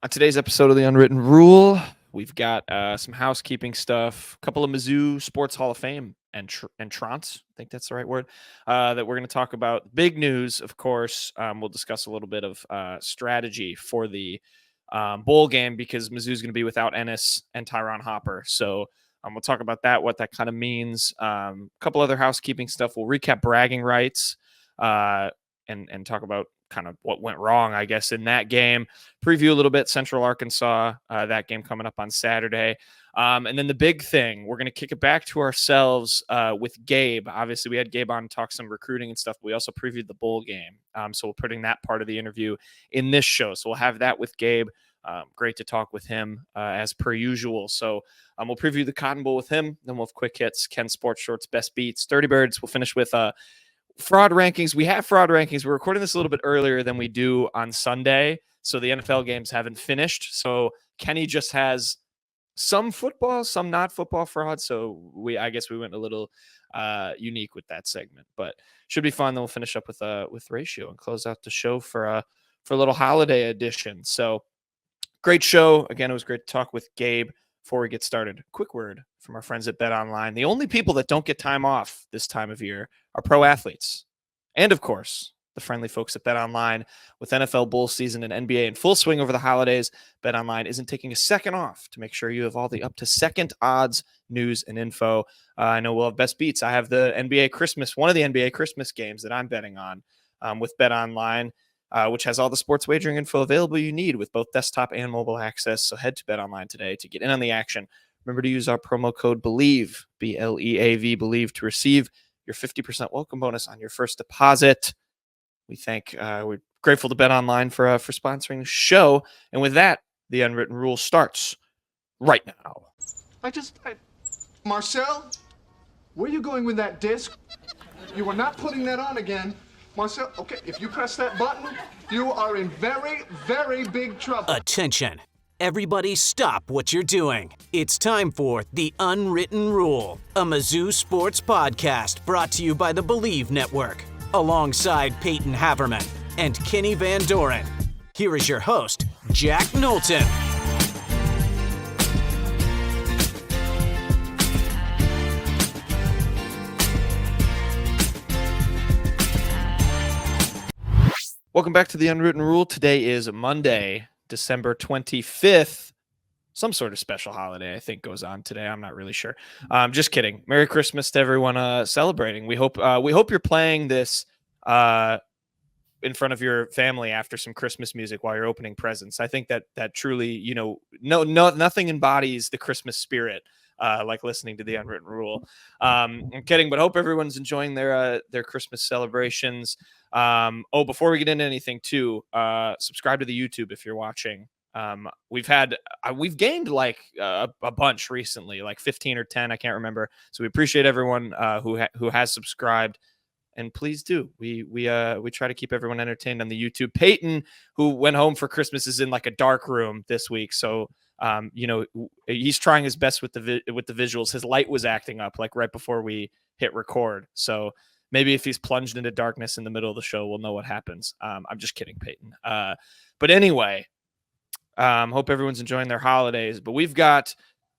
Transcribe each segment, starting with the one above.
On today's episode of The Unwritten Rule, we've got some housekeeping stuff, a couple of Mizzou Sports Hall of Fame entrants, I think that's the right word, that we're going to talk about. Big news, of course. We'll discuss a little bit of strategy for the bowl game because Mizzou's going to be without Ennis and Tyron Hopper. So we'll talk about that, what that kind of means. A couple other housekeeping stuff. We'll recap Bragging Rights and talk about kind of what went wrong, I guess, in that game. Preview a little bit Central Arkansas, that game coming up on Saturday. And then the big thing, we're going to kick it back to ourselves with Gabe. Obviously, we had Gabe on to talk some recruiting and stuff, but we also previewed the bowl game. So we're putting that part of the interview in this show. So we'll have that with Gabe. Great to talk with him as per usual. So we'll preview the Cotton Bowl with him. Then we'll have quick hits, Ken Sports Shorts, best beats, Dirty Birds. We'll finish with fraud rankings. We have fraud rankings. We're recording this a little bit earlier than we do on Sunday, so the NFL games haven't finished. So Kenny just has some football, some not football fraud. So I guess we went a little unique with that segment, but should be fun. Then we'll finish up with ratio and close out the show for a little holiday edition. So great show. Again, it was great to talk with Gabe. Before we get started, quick word from our friends at BetOnline. The only people that don't get time off this time of year are pro athletes. And, of course, the friendly folks at BetOnline. With NFL bowl season and NBA in full swing over the holidays, BetOnline isn't taking a second off to make sure you have all the up-to-second odds, news, and info. I know we'll have best beats. I have the NBA Christmas, one of the NBA Christmas games that I'm betting on with BetOnline. Which has all the sports wagering info available you need with both desktop and mobile access. So head to BetOnline today to get in on the action. Remember to use our promo code BELIEVE, BLEAV, BELIEVE, to receive your 50% welcome bonus on your first deposit. We're grateful to BetOnline for sponsoring the show. And with that, the Unwritten Rule starts right now. Marcel, where are you going with that disc? You are not putting that on again. Marcel, okay, if you press that button, you are in very, very big trouble. Attention. Everybody stop what you're doing. It's time for The Unwritten Rule, a Mizzou sports podcast brought to you by the Believe Network, alongside Peyton Haverman and Kenny Van Doren. Here is your host, Jack Knowlton. Welcome back to the Unwritten Rule. Today is Monday, December 25th. Some sort of special holiday, I think, goes on today. I'm not really sure. Just kidding. Merry Christmas to everyone celebrating. We hope you're playing this in front of your family after some Christmas music while you're opening presents. I think that truly, nothing embodies the Christmas spirit like listening to the Unwritten Rule. I'm kidding, but hope everyone's enjoying their Christmas celebrations. Before we get into anything too, subscribe to the YouTube if you're watching. We've gained like a bunch recently, like 15 or 10, I can't remember. So we appreciate everyone who has subscribed, and please do. We try to keep everyone entertained on the YouTube. Peyton, who went home for Christmas, is in like a dark room this week, so he's trying his best with the visuals. His light was acting up like right before we hit record, so maybe if he's plunged into darkness in the middle of the show, we'll know what happens. I'm just kidding, Peyton. But anyway, hope everyone's enjoying their holidays. But we've got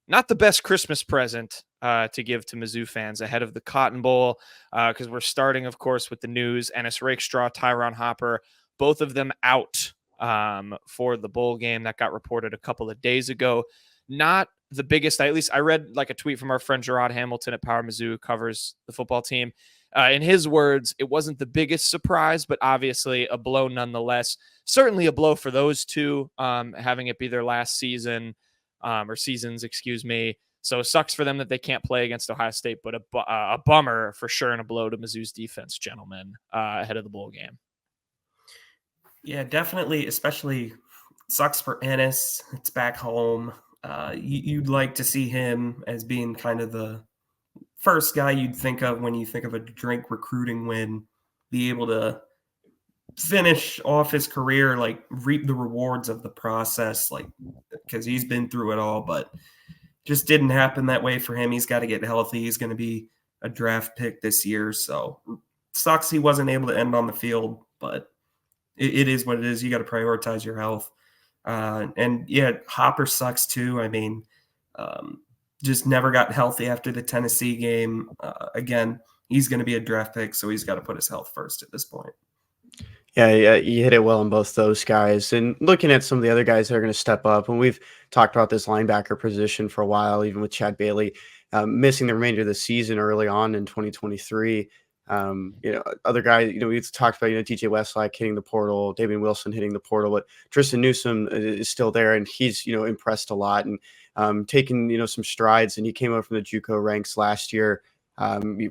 not the best Christmas present to give to Mizzou fans ahead of the Cotton Bowl, because we're starting, of course, with the news. Ennis Rakestraw, Tyron Hopper, both of them out for the bowl game. That got reported a couple of days ago. Not the biggest. At least I read like a tweet from our friend Gerard Hamilton at Powermizzou, who covers the football team. In his words, it wasn't the biggest surprise, but obviously a blow nonetheless. Certainly a blow for those two, having it be their last season or seasons, excuse me. So it sucks for them that they can't play against Ohio State, but a bummer for sure, and a blow to Mizzou's defense, gentlemen, ahead of the bowl game. Yeah, definitely, especially sucks for Ennis. It's back home. You'd like to see him as being kind of the first guy you'd think of when you think of a drink recruiting win, be able to finish off his career, like reap the rewards of the process, like because he's been through it all, but just didn't happen that way for him. He's got to get healthy. He's going to be a draft pick this year. So sucks he wasn't able to end on the field, but it is what it is. You got to prioritize your health. And yeah, Hopper sucks too. I mean, just never got healthy after the Tennessee game. Again, he's going to be a draft pick, so he's got to put his health first at this point. Yeah, you hit it well on both those guys. And looking at some of the other guys that are going to step up, and we've talked about this linebacker position for a while, even with Chad Bailey missing the remainder of the season early on in 2023. Other guys, we've talked about, DJ Westlake hitting the portal, David Wilson hitting the portal, but Tristan Newsome is still there, and he's, impressed a lot and taking, some strides. And he came up from the JUCO ranks last year,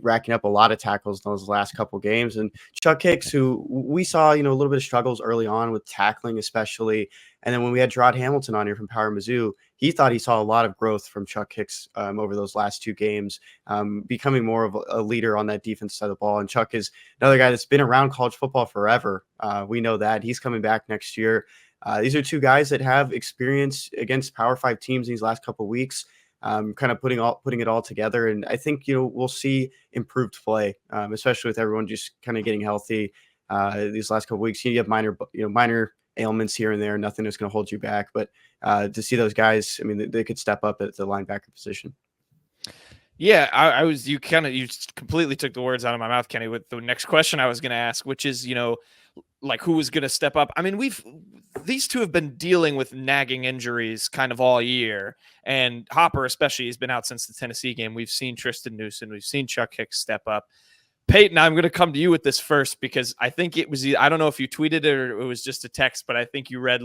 racking up a lot of tackles in those last couple games. And Chuck Hicks, who we saw, a little bit of struggles early on with tackling, especially. And then when we had Gerard Hamilton on here from Power Mizzou, he thought he saw a lot of growth from Chuck Hicks over those last 2 games, becoming more of a leader on that defense side of the ball. And Chuck is another guy that's been around college football forever. We know that. He's coming back next year. These are 2 guys that have experience against Power 5 teams in these last couple of weeks. Kind of putting it all together. And I think, we'll see improved play, especially with everyone just kind of getting healthy these last couple of weeks. You have minor ailments here and there, nothing that's going to hold you back. But to see those guys, I mean, they could step up at the linebacker position. Yeah, you completely took the words out of my mouth, Kenny, with the next question I was going to ask, which is, like who was going to step up. I mean, these 2 have been dealing with nagging injuries kind of all year, and Hopper especially has been out since the Tennessee game. We've seen Tristan Newsome, we've seen Chuck Hicks step up. Peyton, I'm going to come to you with this first because I think it was, I don't know if you tweeted it or it was just a text, but I think you read,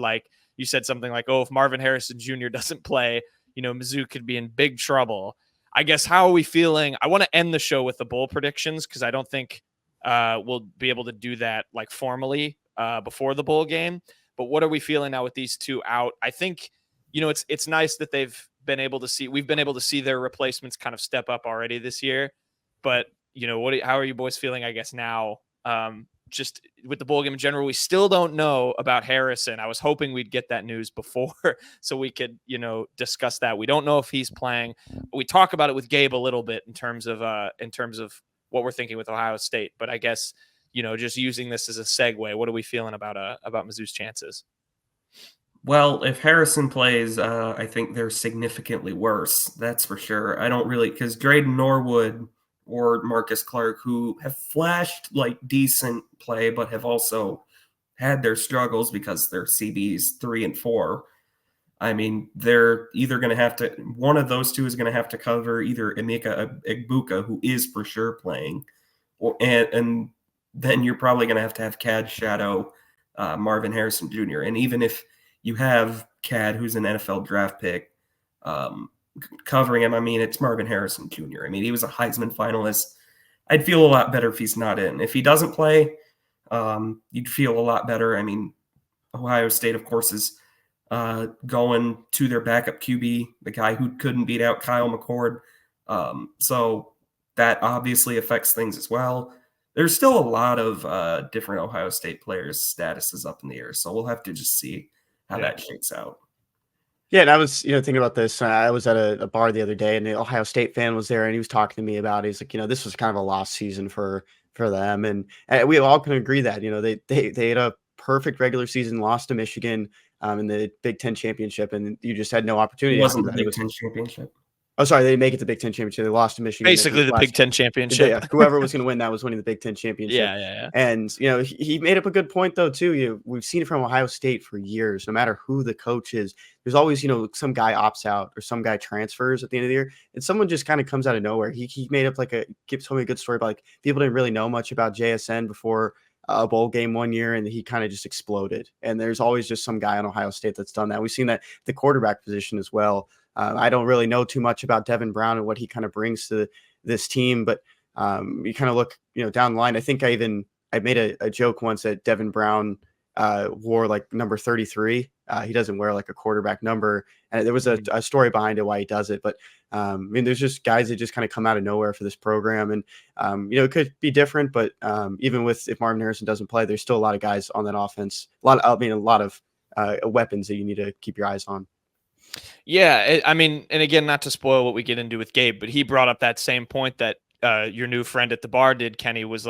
you said something like, oh, if Marvin Harrison Jr. doesn't play, Mizzou could be in big trouble. I guess, how are we feeling? I want to end the show with the bowl predictions because I don't think we'll be able to do that formally before the bowl game. But what are we feeling now with these 2 out? I think, it's nice that we've been able to see their replacements kind of step up already this year. But, how are you boys feeling, I guess, now? Just with the bowl game in general, we still don't know about Harrison. I was hoping we'd get that news before so we could, discuss that. We don't know if he's playing. We talk about it with Gabe a little bit in terms of what we're thinking with Ohio State. But I guess, just using this as a segue, what are we feeling about Mizzou's chances? Well, if Harrison plays, I think they're significantly worse. That's for sure. I don't really, because Drayden Norwood or Marcus Clark, who have flashed decent play, but have also had their struggles because they're CBs 3 and 4. I mean, they're either going to have to, one of those 2 is going to have to cover either Emeka Egbuka, who is for sure playing, and then you're probably going to have CAD shadow Marvin Harrison Jr. And even if you have CAD, who's an NFL draft pick, covering him, I mean, it's Marvin Harrison Jr. I mean, he was a Heisman finalist. I'd feel a lot better if he's not in. If he doesn't play, you'd feel a lot better. I mean, Ohio State, of course, is going to their backup QB, the guy who couldn't beat out Kyle McCord. So that obviously affects things as well. There's still a lot of different Ohio State players' statuses up in the air. So we'll have to just see how that shakes out. Yeah, and I was, thinking about this. I was at a bar the other day, and the Ohio State fan was there, and he was talking to me about it. He's like, this was kind of a lost season for them, and we all can agree that, they had a perfect regular season, lost to Michigan in the Big Ten championship, and you just had no opportunity. It wasn't the Big Ten championship. Oh, sorry, they didn't make it to the Big Ten championship. They lost to Michigan. Basically, the Big Ten championship. Yeah, whoever was going to win that was winning the Big Ten championship. Yeah. And he made up a good point though too. We've seen it from Ohio State for years. No matter who the coach is, there's always some guy opts out or some guy transfers at the end of the year, and someone just kind of comes out of nowhere. He made up told me a good story about people didn't really know much about JSN before a bowl game one year, and he kind of just exploded. And there's always just some guy on Ohio State that's done that. We've seen that the quarterback position as well. I don't really know too much about Devin Brown and what he kind of brings to this team, but you kind of look, down the line. I think I made a joke once that Devin Brown wore number 33. He doesn't wear a quarterback number, and there was a story behind it why he does it. But I mean, there's just guys that just kind of come out of nowhere for this program, and it could be different. But even if Marvin Harrison doesn't play, there's still a lot of guys on that offense. A lot of weapons that you need to keep your eyes on. Yeah, I mean, and again, not to spoil what we get into with Gabe, but he brought up that same point that your new friend at the bar did, Kenny, was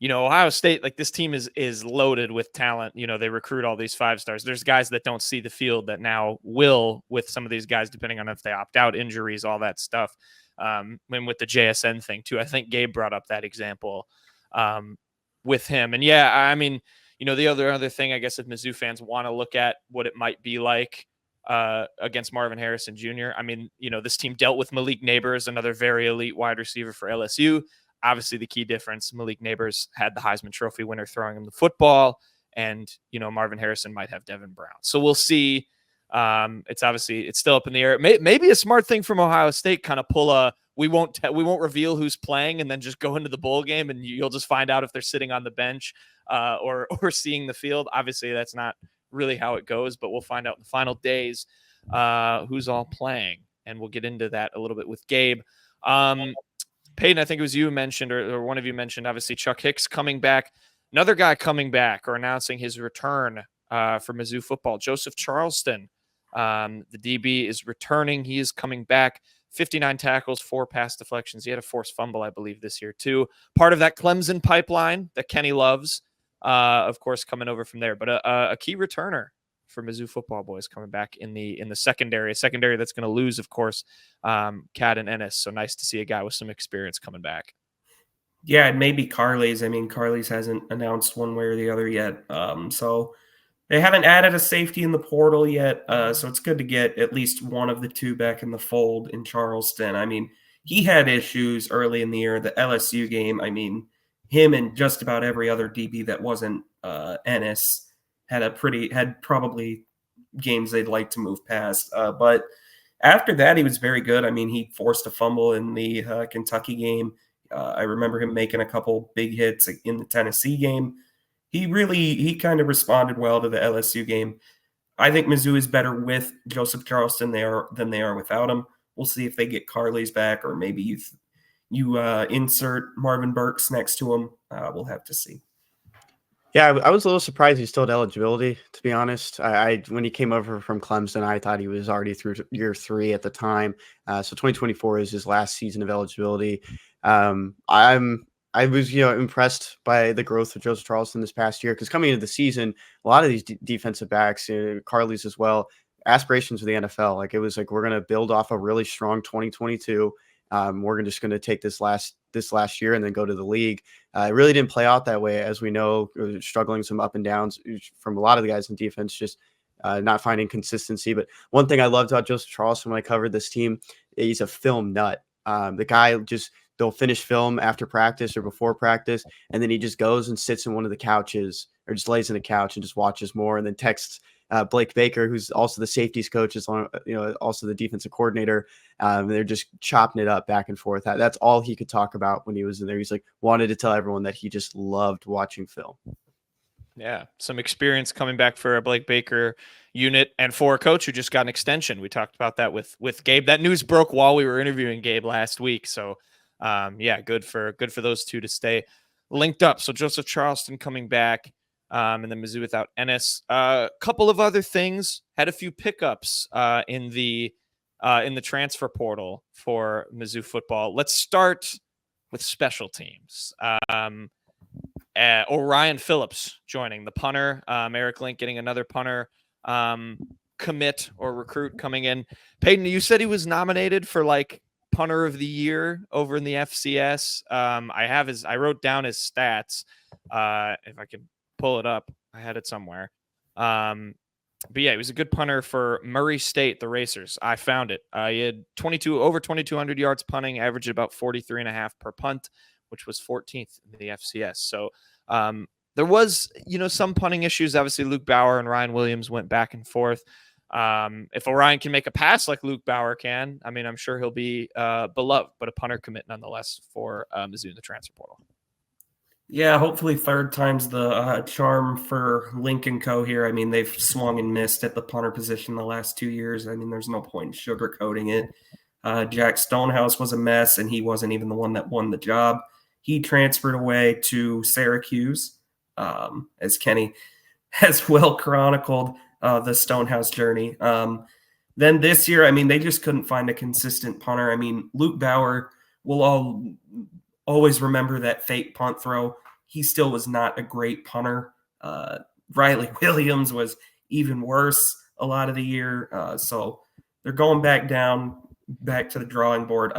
Ohio State, like this team is loaded with talent. They recruit all these 5-stars. There's guys that don't see the field that now will with some of these guys, depending on if they opt out, injuries, all that stuff. And with the JSN thing too, I think Gabe brought up that example with him. And yeah, I mean, the other thing, I guess, if Mizzou fans want to look at what it might be like against Marvin Harrison Jr. I mean, this team dealt with Malik Neighbors, another very elite wide receiver for LSU. Obviously, the key difference, Malik Neighbors had the Heisman Trophy winner throwing him the football, and, Marvin Harrison might have Devin Brown. So we'll see. It's still up in the air. Maybe a smart thing from Ohio State, kind of pull we won't reveal who's playing and then just go into the bowl game and you'll just find out if they're sitting on the bench or seeing the field. Obviously, that's not really how it goes, but we'll find out in the final days who's all playing, and we'll get into that a little bit with Gabe. Peyton, I think it was you mentioned, or one of you mentioned, obviously Chuck Hicks coming back. Another guy coming back or announcing his return for Mizzou football, Joseph Charleston. The DB is returning. He is coming back. 59 tackles, 4 pass deflections. He had a forced fumble, I believe, this year too. Part of that Clemson pipeline that Kenny loves, of course, coming over from there. But a key returner for Mizzou football boys coming back in the secondary, a secondary that's going to lose, of course, Cad and Ennis. So nice to see a guy with some experience coming back. Yeah, and maybe Carly's. I mean, Carly's hasn't announced one way or the other yet. So they haven't added a safety in the portal yet. So it's good to get at least one of the two back in the fold in Charleston. I mean, he had issues early in the year. The LSU game, I mean, him and just about every other DB that wasn't Ennis had probably games they'd like to move past. But after that, he was very good. I mean, he forced a fumble in the Kentucky game. I remember him making a couple big hits in the Tennessee game. He kind of responded well to the LSU game. I think Mizzou is better with Joseph Charleston than they are without him. We'll see if they get Carly's back, or maybe you insert Marvin Burks next to him. We'll have to see. Yeah, I was a little surprised he still had eligibility, to be honest. I when he came over from Clemson, I thought he was already through year 3 at the time. So 2024 is his last season of eligibility. I was, impressed by the growth of Joseph Charleston this past year, because coming into the season, a lot of these defensive backs, Carly's as well, aspirations for the NFL. Like, it was like, we're going to build off a really strong 2022. We're just going to take this last year and then go to the league. It really didn't play out that way, as we know, struggling some up and downs from a lot of the guys in defense, just not finding consistency. But one thing I loved about Joseph Charleston when I covered this team, he's a film nut. The guy they'll finish film after practice or before practice, and then he just goes and sits in one of the couches or just lays in a couch and just watches more, and then texts Blake Baker, who's also the safeties coach, is also the defensive coordinator. They're just chopping it up back and forth. That's all he could talk about when he was in there. He's like, wanted to tell everyone that he just loved watching film. Yeah, some experience coming back for a Blake Baker unit, and for a coach who just got an extension. We talked about that with Gabe. That news broke while we were interviewing Gabe last week. So good for those two to stay linked up. So Joseph Charleston coming back, and then Mizzou without Ennis. A couple of other things, had a few pickups in the transfer portal for Mizzou football. Let's start with special teams. Orion Phillips joining, the punter. Eric Link getting another punter commit or recruit coming in. Peyton, you said he was nominated for like punter of the year over in the FCS. I wrote down his stats. If I can pull it up, I had it somewhere. But yeah, he was a good punter for Murray State, the Racers. I found it. He had over 2,200 yards punting, averaged about 43.5 per punt, which was 14th in the FCS. So there was, some punting issues. Obviously, Luke Bauer and Ryan Williams went back and forth. If Orion can make a pass like Luke Bauer can, I mean, I'm sure he'll be beloved, but a punter commit nonetheless for Mizzou in the transfer portal. Yeah, hopefully third time's the charm for Lincoln Co. here. I mean, they've swung and missed at the punter position the last 2 years. I mean, there's no point in sugarcoating it. Jack Stonehouse was a mess, and he wasn't even the one that won the job. He transferred away to Syracuse, as Kenny has well chronicled the Stonehouse journey. Then this year, I mean, they just couldn't find a consistent punter. I mean, Luke Bauer will always remember that fake punt throw. he still was not a great punter. Riley Williams was even worse a lot of the year. So they're going back to the drawing board.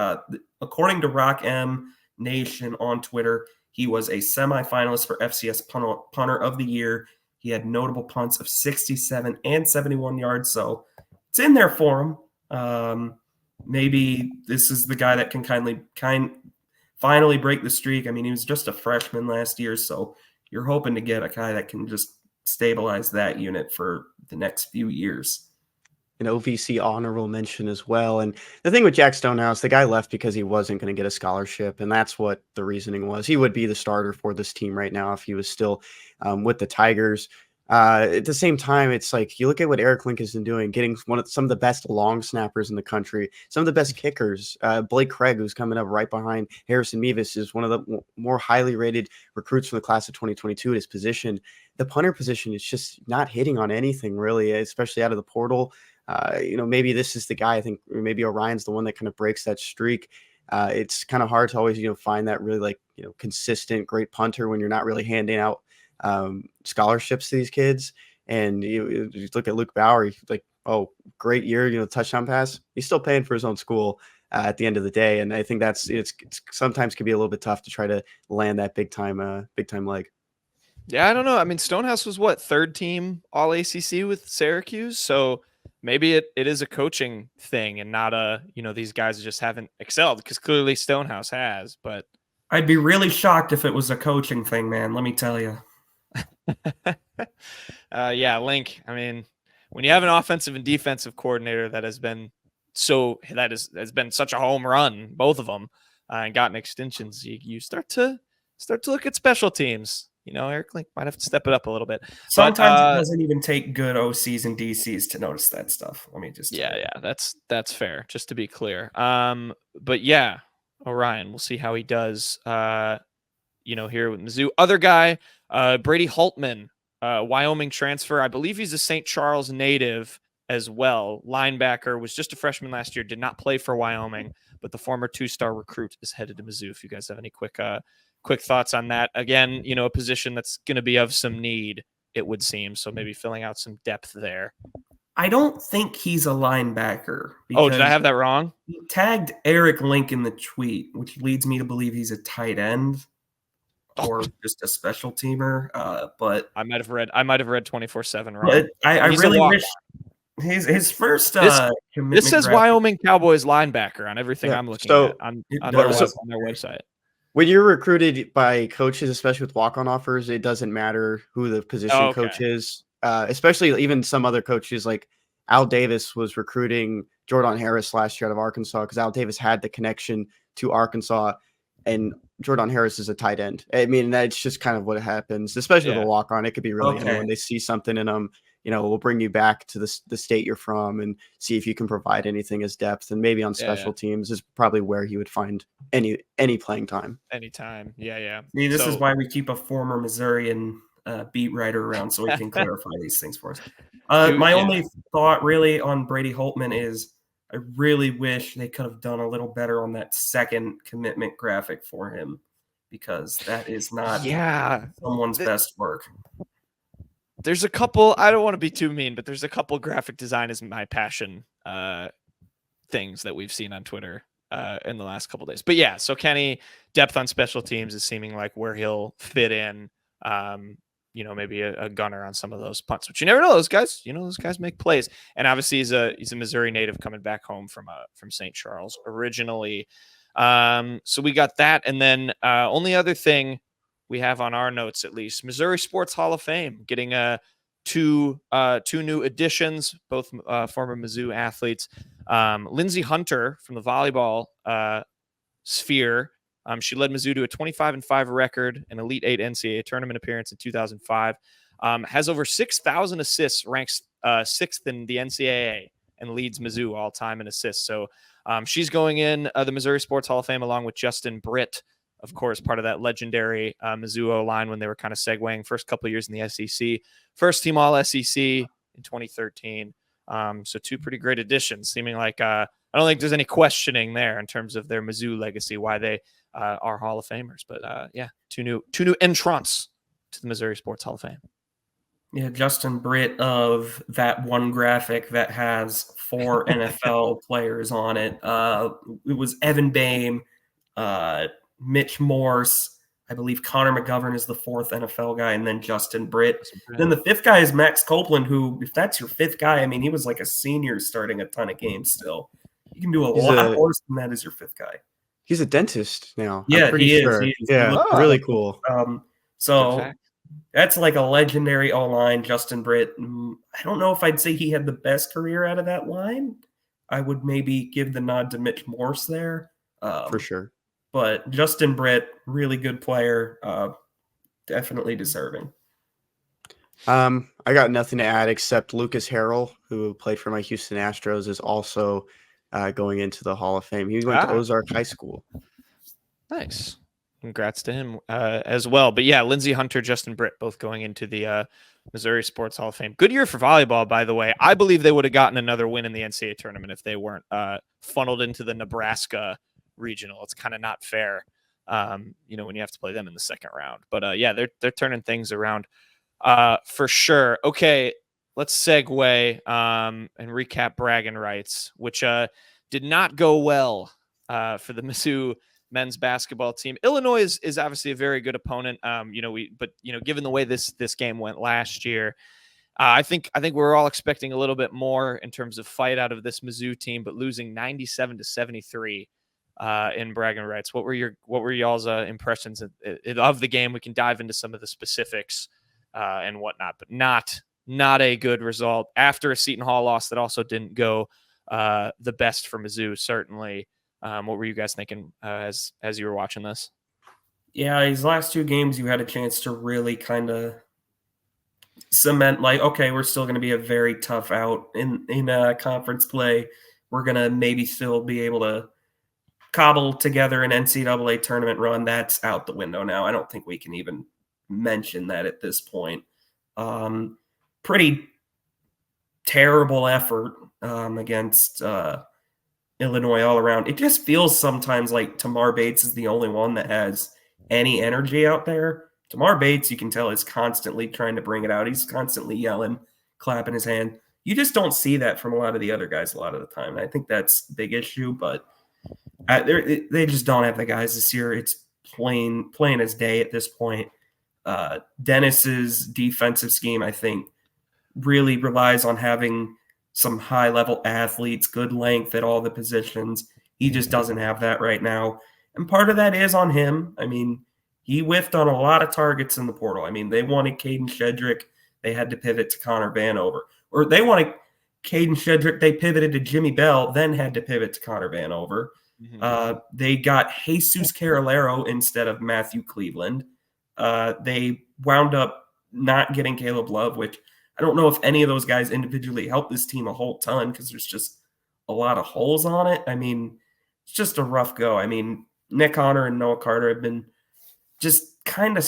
According to Rock M Nation on Twitter, he was a semifinalist for FCS punter of the year. He had notable punts of 67 and 71 yards. So it's in there for him. Maybe this is the guy that can finally break the streak. I mean, he was just a freshman last year, so you're hoping to get a guy that can just stabilize that unit for the next few years. An OVC honorable mention as well. And the thing with Jack Stonehouse, the guy left because he wasn't going to get a scholarship, and that's what the reasoning was. He would be the starter for this team right now if he was still with the Tigers. At the same time, it's like you look at what Eric Link has been doing, getting some of the best long snappers in the country, some of the best kickers. Blake Craig, who's coming up right behind Harrison Mevis, is one of the more highly rated recruits from the class of 2022 at his position. The punter position is just not hitting on anything really, especially out of the portal. Maybe this is the guy. I think maybe Orion's the one that kind of breaks that streak. It's kind of hard to always, find that really consistent great punter when you're not really handing out scholarships to these kids. And you look at Luke Bauer, he's like, oh, great year, touchdown pass. He's still paying for his own school at the end of the day. And I think it's sometimes can be a little bit tough to try to land that big time leg. Yeah, I don't know. I mean, Stonehouse was third team all ACC with Syracuse. So maybe it is a coaching thing and not these guys just haven't excelled, because clearly Stonehouse has. But I'd be really shocked if it was a coaching thing, man. Let me tell you. Yeah, Link. I mean, when you have an offensive and defensive coordinator that has been such a home run, both of them, and gotten extensions, you start to look at special teams. Eric Link might have to step it up a little bit. Sometimes it doesn't even take good OCs and DCs to notice that stuff. Let me just that's fair. Just to be clear. But yeah, Orion, we'll see how he does. Here with Mizzou. Other guy, Brady Hultman, Wyoming transfer. I believe he's a St. Charles native as well. Linebacker, was just a freshman last year. Did not play for Wyoming, but the former 2-star recruit is headed to Mizzou. If you guys have any quick thoughts on that. Again, a position that's going to be of some need, it would seem. So maybe filling out some depth there. I don't think he's a linebacker. Oh, did I have that wrong? He tagged Eric Link in the tweet, which leads me to believe he's a tight end or just a special teamer. But I might have read 24/7 wrong. I really wish his first this says Wyoming Cowboys linebacker on everything I'm looking at on their website. When you're recruited by coaches, especially with walk-on offers, it doesn't matter who the position coach is. Especially even some other coaches, like Al Davis was recruiting Jordan Harris last year out of Arkansas because Al Davis had the connection to Arkansas, and Jordan Harris is a tight end. I mean, that's just kind of what happens, especially with a walk-on. It could be really anyone. They see something in them, we'll bring you back to the state you're from and see if you can provide anything as depth. And maybe on special teams is probably where he would find any playing time. Anytime. Yeah. See, this is why we keep a former Missourian beat writer around so we can clarify these things for us. My only thought really on Brady Hultman is I really wish they could have done a little better on that second commitment graphic for him, because that is not someone's best work. There's a couple, I don't want to be too mean, but there's a couple graphic design is my passion things that we've seen on Twitter in the last couple days. But yeah, so Kenny, depth on special teams is seeming like where he'll fit in. Maybe a gunner on some of those punts, which you never know. Those guys, those guys make plays. And obviously he's a Missouri native coming back home from St. Charles originally. So we got that. And then only other thing we have on our notes, at least, Missouri Sports Hall of Fame getting two new additions, both former Mizzou athletes. Lindsey Hunter from the volleyball sphere. She led Mizzou to a 25-5 record, an Elite 8 NCAA tournament appearance in 2005. Has over 6,000 assists, ranks 6th in the NCAA, and leads Mizzou all time in assists. So she's going in the Missouri Sports Hall of Fame along with Justin Britt, of course, part of that legendary Mizzou O-line when they were kind of segueing first couple of years in the SEC. First team All-SEC in 2013. So two pretty great additions, seeming like I don't think there's any questioning there in terms of their Mizzou legacy, why they are Hall of Famers. But yeah, two new entrants to the Missouri Sports Hall of Fame. Yeah, Justin Britt of that one graphic that has 4 NFL players on it. It was Evan Boehm, Mitch Morse, I believe Connor McGovern is the 4th NFL guy, and then Justin Britt. Then the 5th guy is Max Copeland, who, if that's your 5th guy, I mean, he was like a senior starting a ton of games still. You can do a lot worse than that as your 5th guy. He's a dentist now. Yeah, I'm pretty sure. He is. Yeah, really cool. So that's like a legendary O-line, Justin Britt. I don't know if I'd say he had the best career out of that line. I would maybe give the nod to Mitch Morse there. For sure. But Justin Britt, really good player, definitely deserving. I got nothing to add except Lucas Harrell, who played for my Houston Astros, is also going into the Hall of Fame. He went to Ozark High School. Nice. Congrats to him as well. But yeah, Lindsey Hunter, Justin Britt, both going into the Missouri Sports Hall of Fame. Good year for volleyball, by the way. I believe they would have gotten another win in the NCAA tournament if they weren't funneled into the Nebraska regional. It's kind of not fair, when you have to play them in the second round. But yeah, they're turning things around for sure. Okay, let's segue and recap Braggin Rights, which did not go well for the Mizzou men's basketball team. Illinois is obviously a very good opponent. Given the way this game went last year, I think we're all expecting a little bit more in terms of fight out of this Mizzou team, but losing 97-73 in Braggin Rights. What were y'all's impressions of the game? We can dive into some of the specifics and whatnot, but not a good result after a Seton Hall loss that also didn't go the best for Mizzou, certainly. What were you guys thinking as you were watching this? Yeah, these last 2 games, you had a chance to really kind of cement, like, okay, we're still going to be a very tough out in conference play. We're going to maybe still be able to cobble together an NCAA tournament run. That's out the window now. I don't think we can even mention that at this point. Pretty terrible effort against Illinois all around. It just feels sometimes like Tamar Bates is the only one that has any energy out there. Tamar Bates, you can tell, is constantly trying to bring it out. He's constantly yelling, clapping his hand. You just don't see that from a lot of the other guys a lot of the time. And I think that's a big issue, but they just don't have the guys this year. It's plain as day at this point. Dennis's defensive scheme, I think, really relies on having some high-level athletes, good length at all the positions. He just doesn't have that right now. And part of that is on him. I mean, he whiffed on a lot of targets in the portal. I mean, they wanted Caden Shedrick. They had to pivot to Connor Vanover. Or they wanted Caden Shedrick. They pivoted to Jimmy Bell, then had to pivot to Connor Vanover. Mm-hmm. They got Jesus Carolero instead of Matthew Cleveland. They wound up not getting Caleb Love, which I don't know if any of those guys individually helped this team a whole ton because there's just a lot of holes on it. I mean, it's just a rough go. I mean, Nick Honor and Noah Carter have been just kind of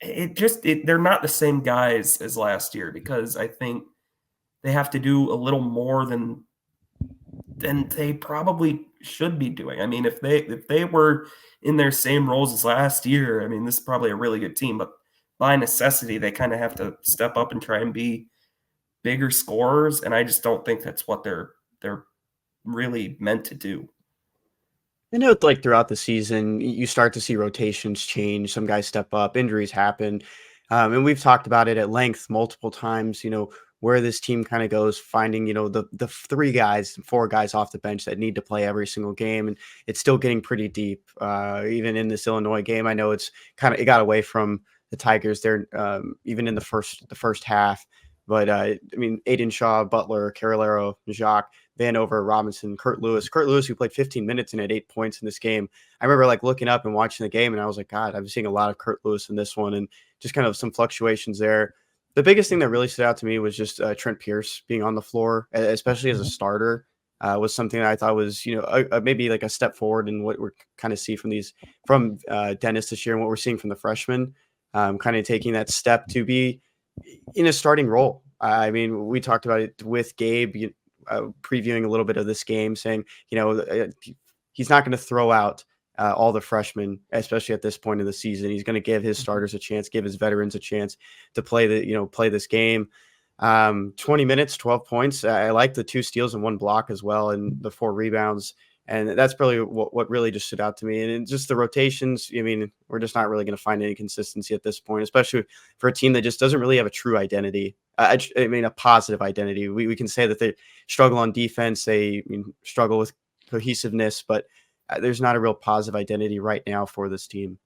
they're not the same guys as last year because I think they have to do a little more than they probably should be doing. I mean, if they were in their same roles as last year, I mean, this is probably a really good team, but by necessity, they kind of have to step up and try and be bigger scorers, and I just don't think that's what they're really meant to do. I know, like throughout the season, you start to see rotations change. Some guys step up, injuries happen, and we've talked about it at length multiple times. Where this team kind of goes, finding the 4 guys off the bench that need to play every single game, and it's still getting pretty deep. Even in this Illinois game, I know it got away from the Tigers there, even in the first half. But I mean, Aiden Shaw, Butler, Carolero, Jacques, Vanover, Robinson, Kurt Lewis, who played 15 minutes and had 8 points in this game. I remember looking up and watching the game, and I was like, God, I'm seeing a lot of Kurt Lewis in this one, and just kind of some fluctuations there. The biggest thing that really stood out to me was just Trent Pierce being on the floor, especially as a starter, was something that I thought was, maybe a step forward in what we're kind of see from Dennis this year and what we're seeing from the freshmen, kind of taking that step to be in a starting role. I mean, we talked about it with Gabe. previewing a little bit of this game, saying, he's not going to throw out all the freshmen, especially at this point in the season. He's going to give his starters a chance, give his veterans a chance to play this game. 20 minutes, 12 points. I like the 2 steals and 1 block as well, and the 4 rebounds. And that's probably what really just stood out to me. And just the rotations, we're just not really going to find any consistency at this point, especially for a team that just doesn't really have a true identity. A positive identity. We can say that they struggle on defense. They struggle with cohesiveness, but there's not a real positive identity right now for this team.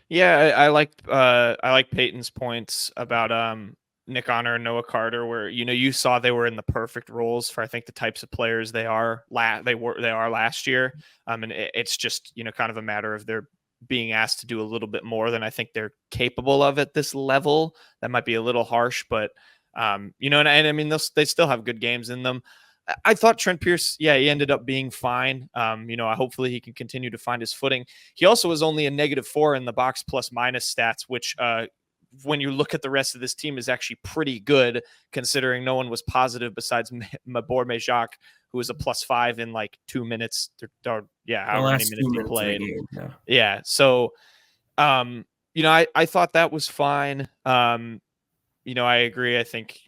Yeah, I like Peyton's points about Nick Honor and Noah Carter, where you saw they were in the perfect roles for, I think, the types of players they are last year. And it's just kind of a matter of their being asked to do a little bit more than I think they're capable of at this level. That might be a little harsh, but they still have good games in them. I thought Trent Pierce, he ended up being fine. Hopefully he can continue to find his footing. He also was only a -4 in the box plus minus stats, which when you look at the rest of this team is actually pretty good, considering no one was positive besides Mabor Mejak, who was a +5 in like 2 minutes however many minutes he played. Yeah. So, I thought that was fine. I agree. I think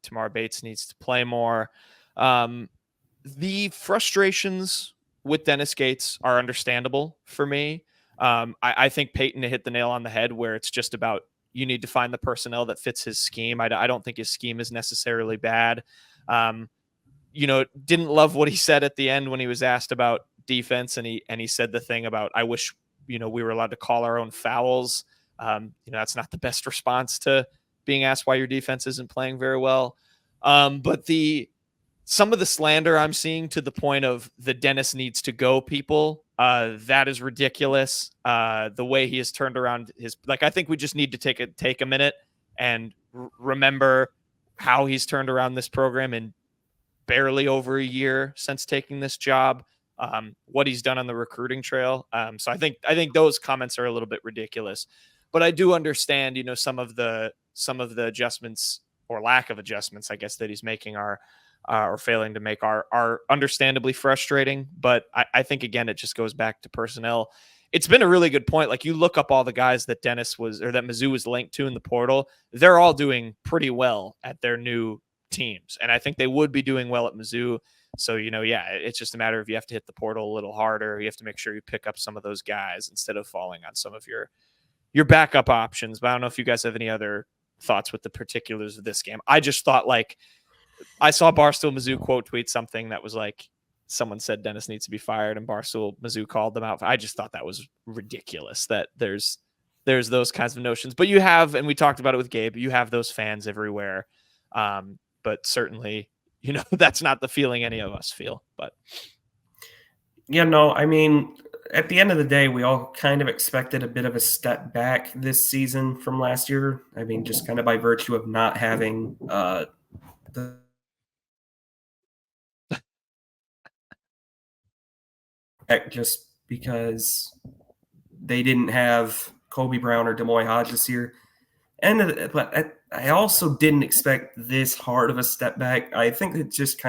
Tamar Bates needs to play more. The frustrations with Dennis Gates are understandable for me. I think Peyton hit the nail on the head where it's just about, you need to find the personnel that fits his scheme. I don't think his scheme is necessarily bad. Didn't love what he said at the end when he was asked about defense, and he said the thing about, I wish, we were allowed to call our own fouls. That's not the best response to being asked why your defense isn't playing very well. But some of the slander I'm seeing to the point of the Dennis needs to go people, that is ridiculous. The way he has turned around I think we just need to take a minute and remember how he's turned around this program in barely over a year since taking this job, what he's done on the recruiting trail. So I think those comments are a little bit ridiculous, but I do understand, some of the adjustments or lack of adjustments, I guess, that he's making or failing to make are understandably frustrating. But I think, again, it just goes back to personnel. It's been a really good point. Like, you look up all the guys that that Mizzou was linked to in the portal, they're all doing pretty well at their new teams. And I think they would be doing well at Mizzou. So, it's just a matter of, you have to hit the portal a little harder. You have to make sure you pick up some of those guys instead of falling on some of your backup options. But I don't know if you guys have any other thoughts with the particulars of this game. I just thought, I saw Barstool Mizzou quote tweet something that was like, someone said Dennis needs to be fired, and Barstool Mizzou called them out. I just thought that was ridiculous, that there's those kinds of notions. But you have, and we talked about it with Gabe, you have those fans everywhere. But certainly, that's not the feeling any of us feel. But at the end of the day, we all kind of expected a bit of a step back this season from last year. Just kind of by virtue of not having just because they didn't have Kobe Brown or Demoy Hodge this year. But I also didn't expect this hard of a step back. I think it just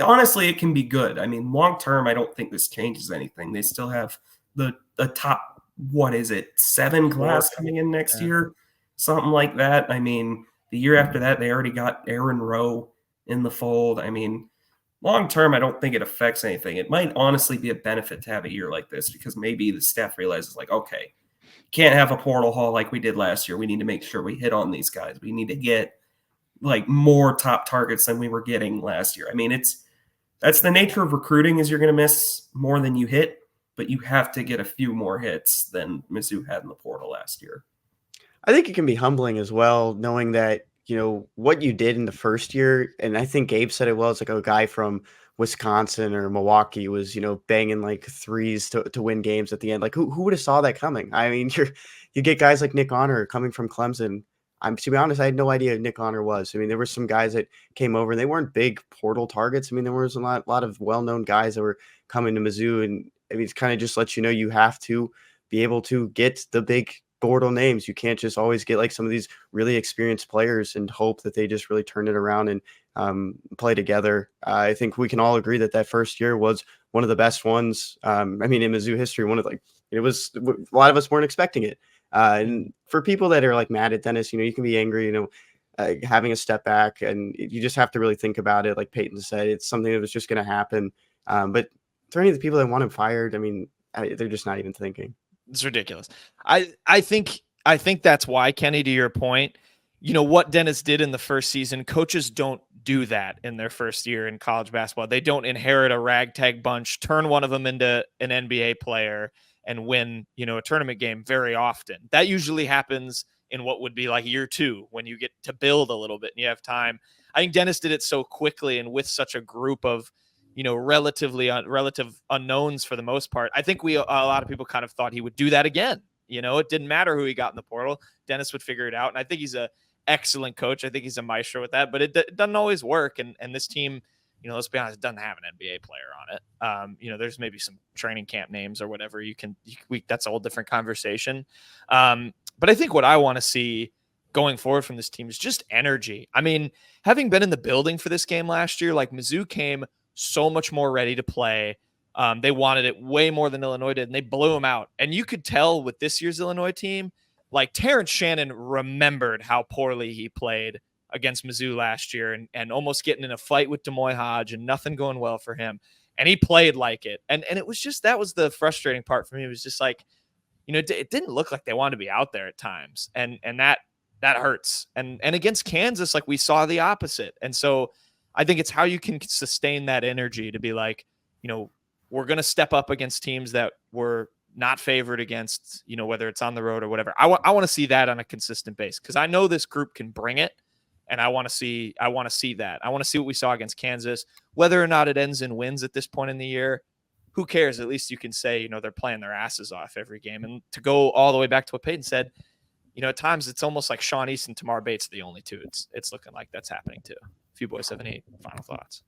honestly, it can be good. Long term, I don't think this changes anything. They still have the top, 7 class coming in next year, something like that. The year after that, they already got Aaron Rowe in the fold. Long term, I don't think it affects anything. It might honestly be a benefit to have a year like this, because maybe the staff realizes, okay, can't have a portal haul like we did last year. We need to make sure we hit on these guys. We need to get more top targets than we were getting last year. That's the nature of recruiting, is you're going to miss more than you hit, but you have to get a few more hits than Mizzou had in the portal last year. I think it can be humbling as well, knowing that, what you did in the first year. And I think Gabe said it well. It's like a guy from Wisconsin or Milwaukee was, banging threes to win games at the end. Who would have saw that coming? You get guys like Nick Honor coming from Clemson. To be honest, I had no idea who Nick Honor was. There were some guys that came over, and they weren't big portal targets. There was a lot of well-known guys that were coming to Mizzou, and it kind of just lets you know you have to be able to get the big portal names. You can't just always get like some of these really experienced players and hope that they just really turn it around and play together. I think we can all agree that that first year was one of the best ones. I mean, in Mizzou history, it was, a lot of us weren't expecting it. And for people that are like mad at Dennis, you can be angry, having a step back, and you just have to really think about it. Like Peyton said, it's something that was just going to happen. But for any of the people that want him fired, I mean, they're just not even thinking. It's ridiculous. I think that's why, Kenny, to your point, what Dennis did in the first season, coaches don't do that in their first year in college basketball. They don't inherit a ragtag bunch, turn one of them into an NBA player, and win, a tournament game very often. That usually happens in what would be like year 2, when you get to build a little bit and you have time. I think Dennis did it so quickly and with such a group of, relative unknowns for the most part. I think a lot of people kind of thought he would do that again. It didn't matter who he got in the portal. Dennis would figure it out. And I think he's a excellent coach. I think he's a maestro with that, but it doesn't always work. And this team, let's be honest, it doesn't have an NBA player on it. There's maybe some training camp names or whatever. That's a whole different conversation. But I think what I want to see going forward from this team is just energy. I mean, having been in the building for this game last year, like Mizzou came so much more ready to play. They wanted it way more than Illinois did, and they blew them out. And you could tell with this year's Illinois team, like Terrence Shannon remembered how poorly he played against Mizzou last year and almost getting in a fight with Demoy Hodge and nothing going well for him. And he played like it. And it was just, that was the frustrating part for me. It was just like, it didn't look like they wanted to be out there at times. And that hurts. And against Kansas, like we saw the opposite. And so I think it's how you can sustain that energy to be like, we're going to step up against teams that we're not favored against, whether it's on the road or whatever. I want to see that on a consistent base, because I know this group can bring it. And I want to see that. I want to see what we saw against Kansas, whether or not it ends in wins at this point in the year. Who cares? At least you can say, they're playing their asses off every game. And to go all the way back to what Peyton said, at times it's almost like Sean East and Tamar Bates are the only two. It's looking like that's happening too. If you boys have any final thoughts.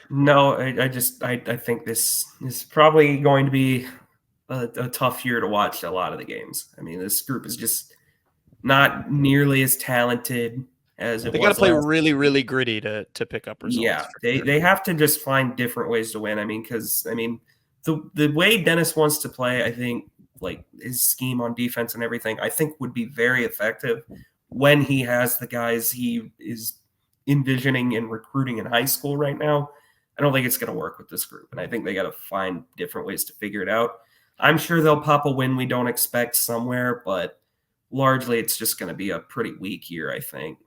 No, I think this is probably going to be a tough year to watch a lot of the games. I mean, this group is just not nearly as talented as it was. They got to play really, really gritty to pick up results. Yeah, they have to just find different ways to win. I mean, because the way Dennis wants to play, I think, like his scheme on defense and everything, I think would be very effective when he has the guys he is envisioning and recruiting in high school right now. I don't think it's going to work with this group, and I think they got to find different ways to figure it out. I'm sure they'll pop a win we don't expect somewhere, but largely it's just going to be a pretty weak year, I think.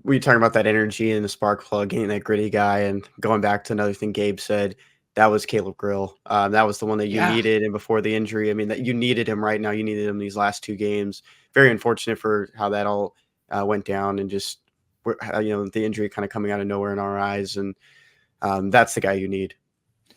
We talking about that energy and the spark plug, getting that gritty guy, and going back to another thing Gabe said, that was Caleb Grill. That was the one that you needed, and before the injury, I mean, that you needed him right now. You needed him these last 2 games. Very unfortunate for how that all went down, and just the injury kind of coming out of nowhere in our eyes, and that's the guy you need.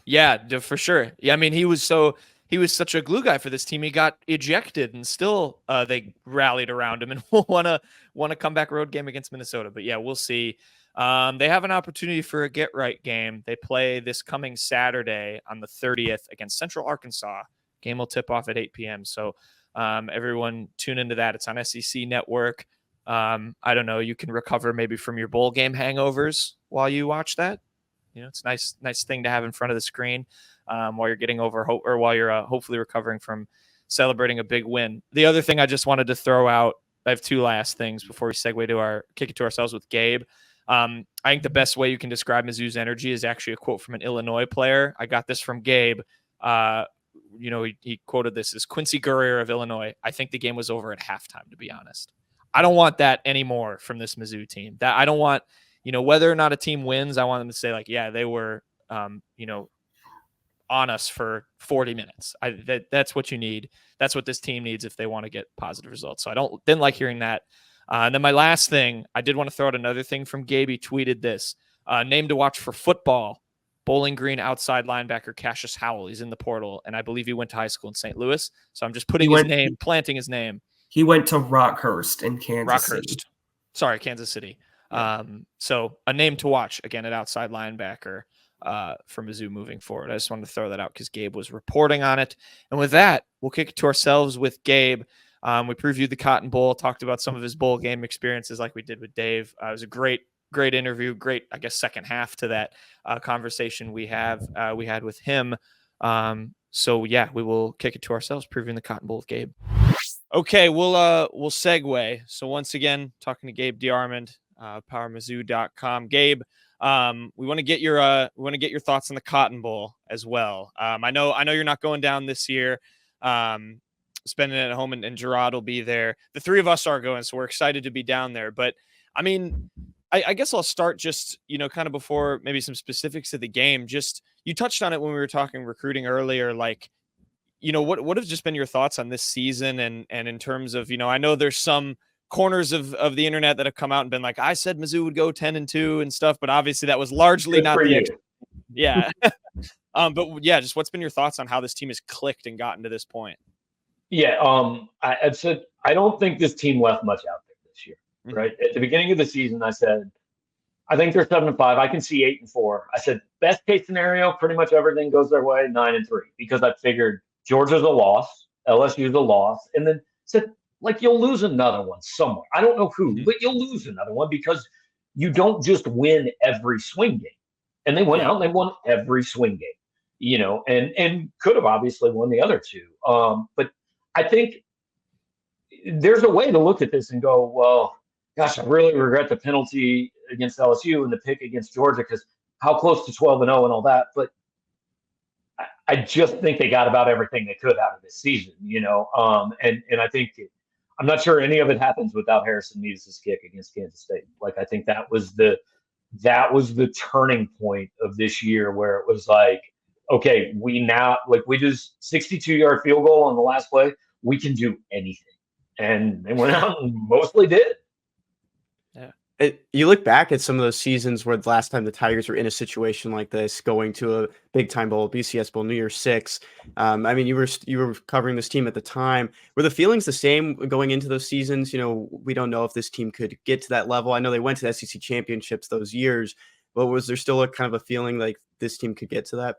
Yeah, for sure. Yeah, I mean, he was such a glue guy for this team. He got ejected, and still they rallied around him and won a comeback road game against Minnesota. But yeah, we'll see. They have an opportunity for a get right game. They play this coming Saturday on the 30th against Central Arkansas. Game will tip off at 8 p.m. So everyone tune into that. It's on SEC Network. I don't know. You can recover maybe from your bowl game hangovers while you watch that. It's a nice thing to have in front of the screen while you're getting over or while you're hopefully recovering from celebrating a big win. The other thing I just wanted to throw out, I have 2 last things before we segue to kick it to ourselves with Gabe. I think the best way you can describe Mizzou's energy is actually a quote from an Illinois player. I got this from Gabe. He quoted this as Quincy Guerrier of Illinois. I think the game was over at halftime, to be honest. I don't want that anymore from this Mizzou team. That I don't want, whether or not a team wins, I want them to say like, yeah, they were, on us for 40 minutes. That's what you need. That's what this team needs if they want to get positive results. So I didn't like hearing that. And then my last thing, I did want to throw out another thing from Gabe. He tweeted this, name to watch for football, Bowling Green outside linebacker Cassius Howell. He's in the portal, and I believe he went to high school in St. Louis. So I'm just planting his name. He went to Rockhurst in Kansas City. Sorry, Kansas City. So a name to watch, again, at outside linebacker. for Mizzou moving forward. I just wanted to throw that out because Gabe was reporting on it. And with that, we'll kick it to ourselves with Gabe. We previewed the Cotton Bowl, talked about some of his bowl game experiences like we did with Dave. It was a great interview, great, I guess, second half to that conversation we had with him. So yeah, we will kick it to ourselves, previewing the Cotton Bowl with Gabe. Okay, we'll segue. So once again, talking to Gabe Dearmond, Powermizzou.com. Gabe, we want to get your thoughts on the Cotton Bowl as well. I know you're not going down this year. Spending it at home, and Gerard will be there. The three of us are going, so we're excited to be down there. But I mean, I guess I'll start just, kind of before maybe some specifics of the game. Just, you touched on it when we were talking recruiting earlier, like, what have just been your thoughts on this season? And in terms of, I know there's some corners of the internet that have come out and been like, I said Mizzou would go 10-2 and stuff, but obviously that was largely not the yeah. But yeah, just what's been your thoughts on how this team has clicked and gotten to this point? Yeah, I said I don't think this team left much out there this year. Right at the beginning of the season, I said I think they're 7-5. I can see 8-4. I said best case scenario, pretty much everything goes their way, 9-3, because I figured Georgia's a loss, LSU's a loss, and then said like you'll lose another one somewhere. I don't know who, but you'll lose another one because you don't just win every swing game. And they went out and they won every swing game, and could have obviously won the other two. But I think there's a way to look at this and go, well, gosh, I really regret the penalty against LSU and the pick against Georgia because how close to 12-0 and all that. But I just think they got about everything they could out of this season, and I think I'm not sure any of it happens without Harrison Meades' kick against Kansas State. Like, I think that was the turning point of this year where it was like, okay, we just 62-yard field goal on the last play. We can do anything. And they went out and mostly did. Yeah. You look back at some of those seasons where the last time the Tigers were in a situation like this, going to a big time bowl, BCS Bowl, New Year's 6. I mean, you were covering this team at the time. Were the feelings the same going into those seasons? We don't know if this team could get to that level. I know they went to the SEC championships those years, but was there still a kind of a feeling like this team could get to that?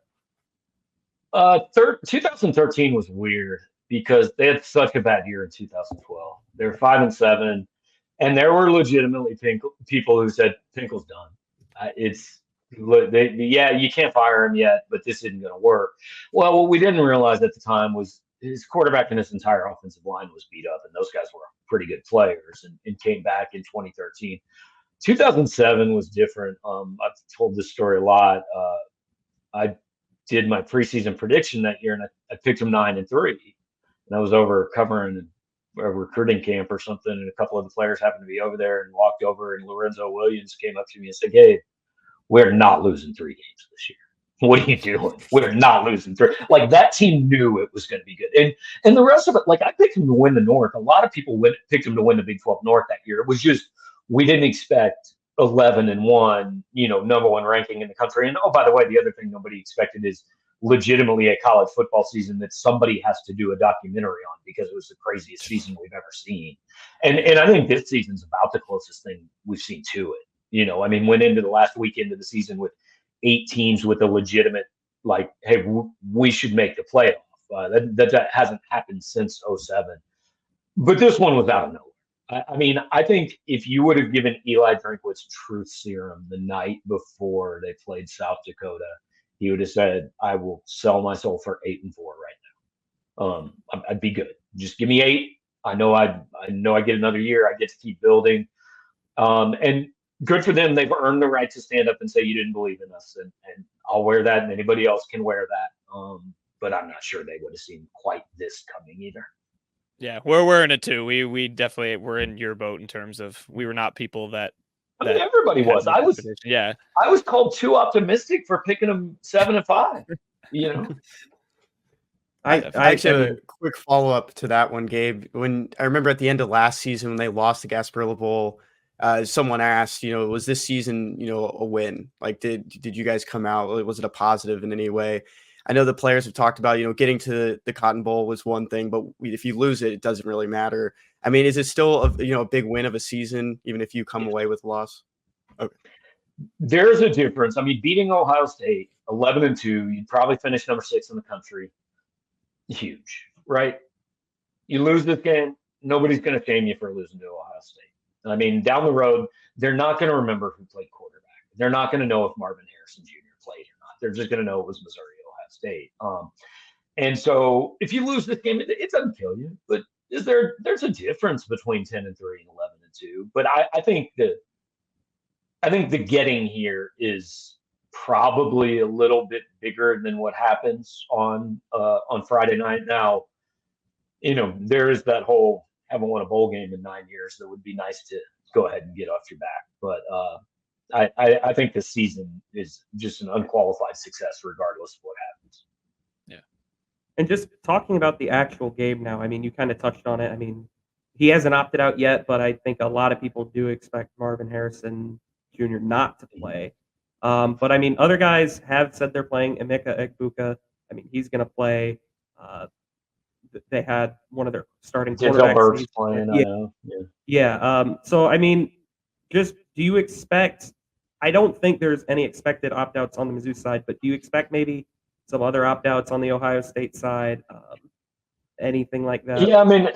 2013 was weird because they had such a bad year in 2012. They were 5-7. And there were legitimately people who said Pinkel's done. You can't fire him yet, but this isn't going to work. Well, what we didn't realize at the time was his quarterback and his entire offensive line was beat up, and those guys were pretty good players and came back in 2013. 2007 was different. I've told this story a lot. I did my preseason prediction that year, and I picked him 9-3, and I was over covering a recruiting camp or something, and a couple of the players happened to be over there and walked over, and Lorenzo Williams came up to me and said, Gabe, we're not losing 3 games this year. What are you doing? We're not losing 3. Like, that team knew it was going to be good. And the rest of it, like, I picked him to win the North. A lot of people picked him to win the Big 12 North that year. It was just, we didn't expect 11-1, number 1 ranking in the country. And, oh, by the way, the other thing nobody expected is legitimately a college football season that somebody has to do a documentary on because it was the craziest season we've ever seen. And I think this season's about the closest thing we've seen to it. I mean, went into the last weekend of the season with 8 teams with a legitimate, like, hey, we should make the playoff. That hasn't happened since 2007. But this one was out of nowhere. I mean, I think if you would have given Eli Drinkwitz truth serum the night before they played South Dakota, he would have said, I will sell my soul for 8-4 right now. I'd be good. Just give me 8. I know I get another year. I get to keep building. And good for them. They've earned the right to stand up and say you didn't believe in us. And I'll wear that, and anybody else can wear that. But I'm not sure they would have seen quite this coming either. Yeah, we're wearing it too. We definitely were in your boat in terms of we were not people that I mean, everybody was. I was called too optimistic for picking them 7-5. I actually have a quick follow up to that one, Gabe. When I remember at the end of last season when they lost the Gasparilla Bowl, someone asked, was this season, a win? Like, did you guys come out? Was it a positive in any way? I know the players have talked about, getting to the Cotton Bowl was one thing, but if you lose it, it doesn't really matter. I mean, is it still a big win of a season, even if you come away with a loss? Okay. there's a difference. I mean, beating Ohio State 11-2, you'd probably finish number 6 in the country. Huge, right? You lose this game, nobody's going to shame you for losing to Ohio State. I mean, down the road, they're not going to remember who played quarterback. They're not going to know if Marvin Harrison Jr. played or not. They're just going to know it was Missouri, Ohio State. And so if you lose this game, it doesn't kill you. But there's a difference between 10-3 and 11-2. But I think the getting here is probably a little bit bigger than what happens on Friday night. Now, there is that whole haven't won a bowl game in 9 years. That would be nice to go ahead and get off your back. But I think the season is just an unqualified success regardless of what happens. Yeah. And just talking about the actual game now, I mean, you kind of touched on it. I mean, he hasn't opted out yet, but I think a lot of people do expect Marvin Harrison Jr. not to play. But I mean, other guys have said they're playing. Emeka Egbuka, I mean, he's going to play. They had one of their starting quarterbacks. Playing, yeah. So I mean, just do you expect? I don't think there's any expected opt-outs on the Mizzou side, but do you expect maybe some other opt-outs on the Ohio State side? Anything like that? Yeah, I mean,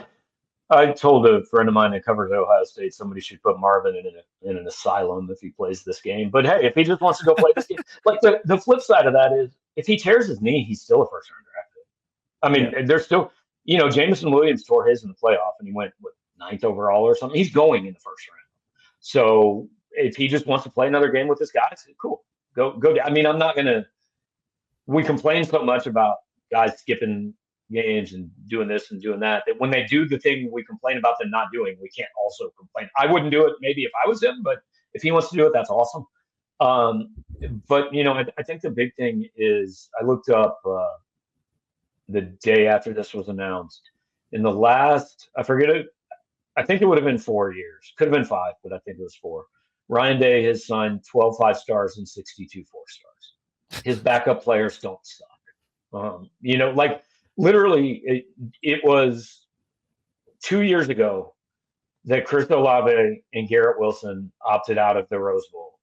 I told a friend of mine that covers Ohio State somebody should put Marvin in an asylum if he plays this game. But hey, if he just wants to go play this game, like the flip side of that is if he tears his knee, he's still a first-round draft pick. I mean, there's still, Jameson Williams tore his in the playoff and he went 9th overall or something. He's going in the first round. So if he just wants to play another game with this guy, cool. Go. I mean, I'm not gonna. We complain so much about guys skipping games and doing this and doing that when they do the thing we complain about them not doing, we can't also complain. I wouldn't do it maybe if I was him, but if he wants to do it, that's awesome. But I think the big thing is I looked up the day after this was announced. In the last, I forget it. I think it would have been 4 years. Could have been 5, but I think it was 4. Ryan Day has signed 12 5-stars and 62 4-stars. His backup players don't suck. Literally, it was 2 years ago that Chris Olave and Garrett Wilson opted out of the Rose Bowl,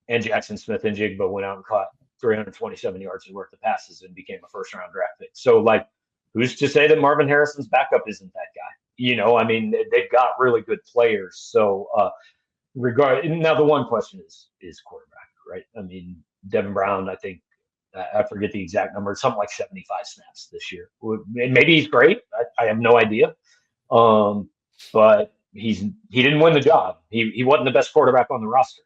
and Jackson Smith and Jigba went out and caught 327 yards worth of passes and became a first-round draft pick. So, who's to say that Marvin Harrison's backup isn't that guy? I mean, they've got really good players. So, now the one question is quarterback, right? I mean, Devin Brown, I think, I forget the exact number, something like 75 snaps this year. Maybe he's great. I have no idea. But he didn't win the job. He wasn't the best quarterback on the roster.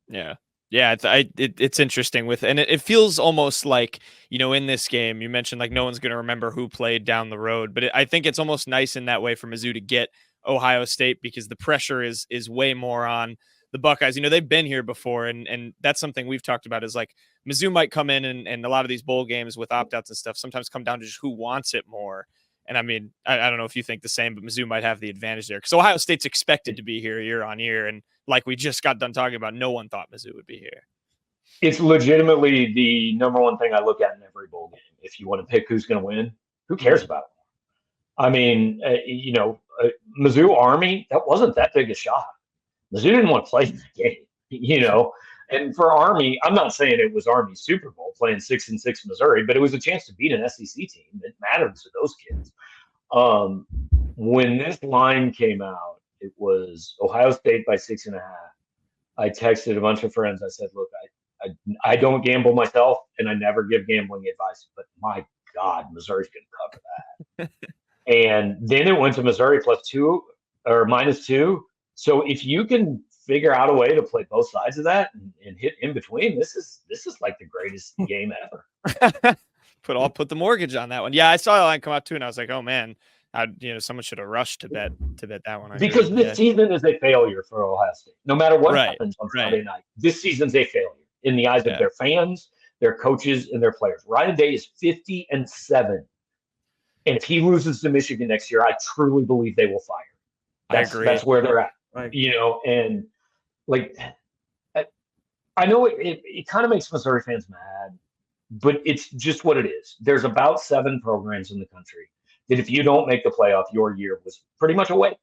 Yeah. Yeah, it's interesting and it feels almost like, in this game, you mentioned like no one's going to remember who played down the road, but I think it's almost nice in that way for Mizzou to get Ohio State because the pressure is way more on the Buckeyes. They've been here before, and that's something we've talked about is like Mizzou might come in and a lot of these bowl games with opt-outs and stuff sometimes come down to just who wants it more. And I mean, I don't know if you think the same, but Mizzou might have the advantage there because Ohio State's expected to be here year on year. And like we just got done talking about, no one thought Mizzou would be here. It's legitimately the number one thing I look at in every bowl game. If you want to pick who's going to win, who cares about it? I mean, Mizzou Army, that wasn't that big a shot. Mizzou didn't want to play that game, And for Army, I'm not saying it was Army's Super Bowl playing 6-6 Missouri, but it was a chance to beat an SEC team. It mattered to those kids. When this line came out, it was Ohio State by 6.5. I texted a bunch of friends. I said, look, I don't gamble myself, and I never give gambling advice, but my God, Missouri's going to cover that. And then it went to Missouri +2 or -2. So if you can figure out a way to play both sides of that and hit in between, this is like the greatest game ever. Put the mortgage on that one. Yeah, I saw that line come out too, and I was like, oh man, someone should have rushed to bet that one. Because this season is a failure for Ohio State. No matter what happens on Friday night, this season's a failure in the eyes of their fans, their coaches, and their players. Ryan Day is 50-7. And if he loses to Michigan next year, I truly believe they will fire. I agree. That's where they're at. And I know it kind of makes Missouri fans mad, but it's just what it is. There's about 7 programs in the country that if you don't make the playoff, your year was pretty much a waste.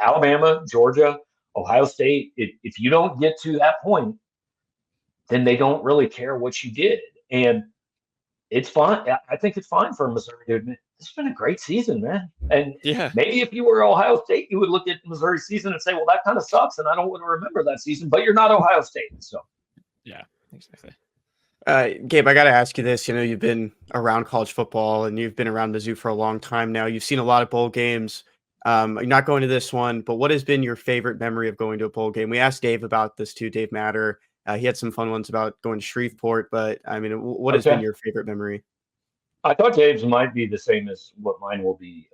Alabama, Georgia, Ohio State, if you don't get to that point, then they don't really care what you did. And it's fine. I think it's fine for Missouri to admit it's been a great season, man. And Yeah. maybe if you were Ohio State, you would look at Missouri's season and say, well, that kind of sucks, and I don't want to remember that season. But you're not Ohio State, so. Yeah, exactly. Gabe, I got to ask you this. You've been around college football and you've been around Mizzou for a long time now. You've seen a lot of bowl games. You're not going to this one, but what has been your favorite memory of going to a bowl game? We asked Dave about this too, Dave Matter. He had some fun ones about going to Shreveport, but I mean, what has been your favorite memory? I thought Dave's might be the same as what mine will be.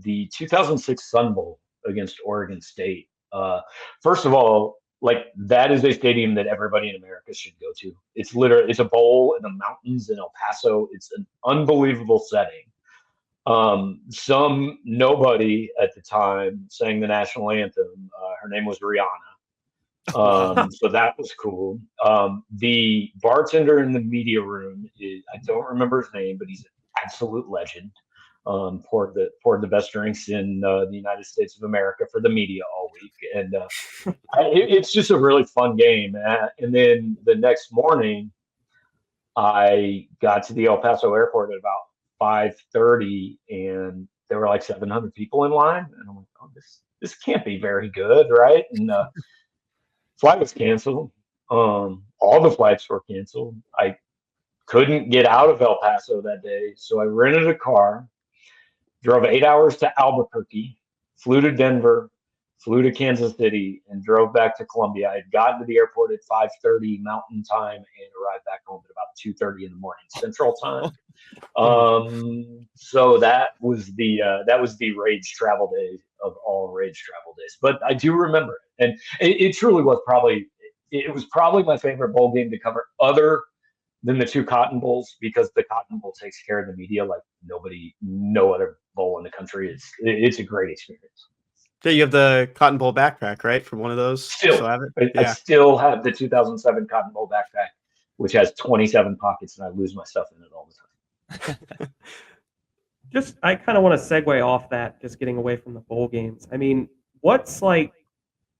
The 2006 Sun Bowl against Oregon State. First of all, like, that is a stadium that everybody in America should go to. It's a bowl in the mountains in El Paso. It's an unbelievable setting. Some nobody at the time sang the national anthem. Her name was Rihanna. So that was cool. The bartender in the media room I don't remember his name, but he's an absolute legend. Poured the best drinks in the United States of America for the media all week, and it's just a really fun game. And then the next morning, I got to the El Paso airport at about 5:30, and there were like 700 people in line, and I'm like, oh, this can't be very good, right? And flight was canceled. All the flights were canceled. I couldn't get out of El Paso that day, so I rented a car, drove 8 hours to Albuquerque, flew to Denver, flew to Kansas City, and drove back to Columbia. I had gotten to the airport at 5:30 Mountain Time and arrived back home at about 2:30 in the morning Central Time. So that was the rage travel day of all rage travel days. But I do remember it, and it truly was probably my favorite bowl game to cover, other than the two Cotton Bowls, because the Cotton Bowl takes care of the media like no other bowl in the country. It's a great experience. Yeah, you have the Cotton Bowl backpack, right? From one of those. Still have it? I still have the 2007 Cotton Bowl backpack, which has 27 pockets, and I lose my stuff in it all the time. I kind of want to segue off that, just getting away from the bowl games. I mean,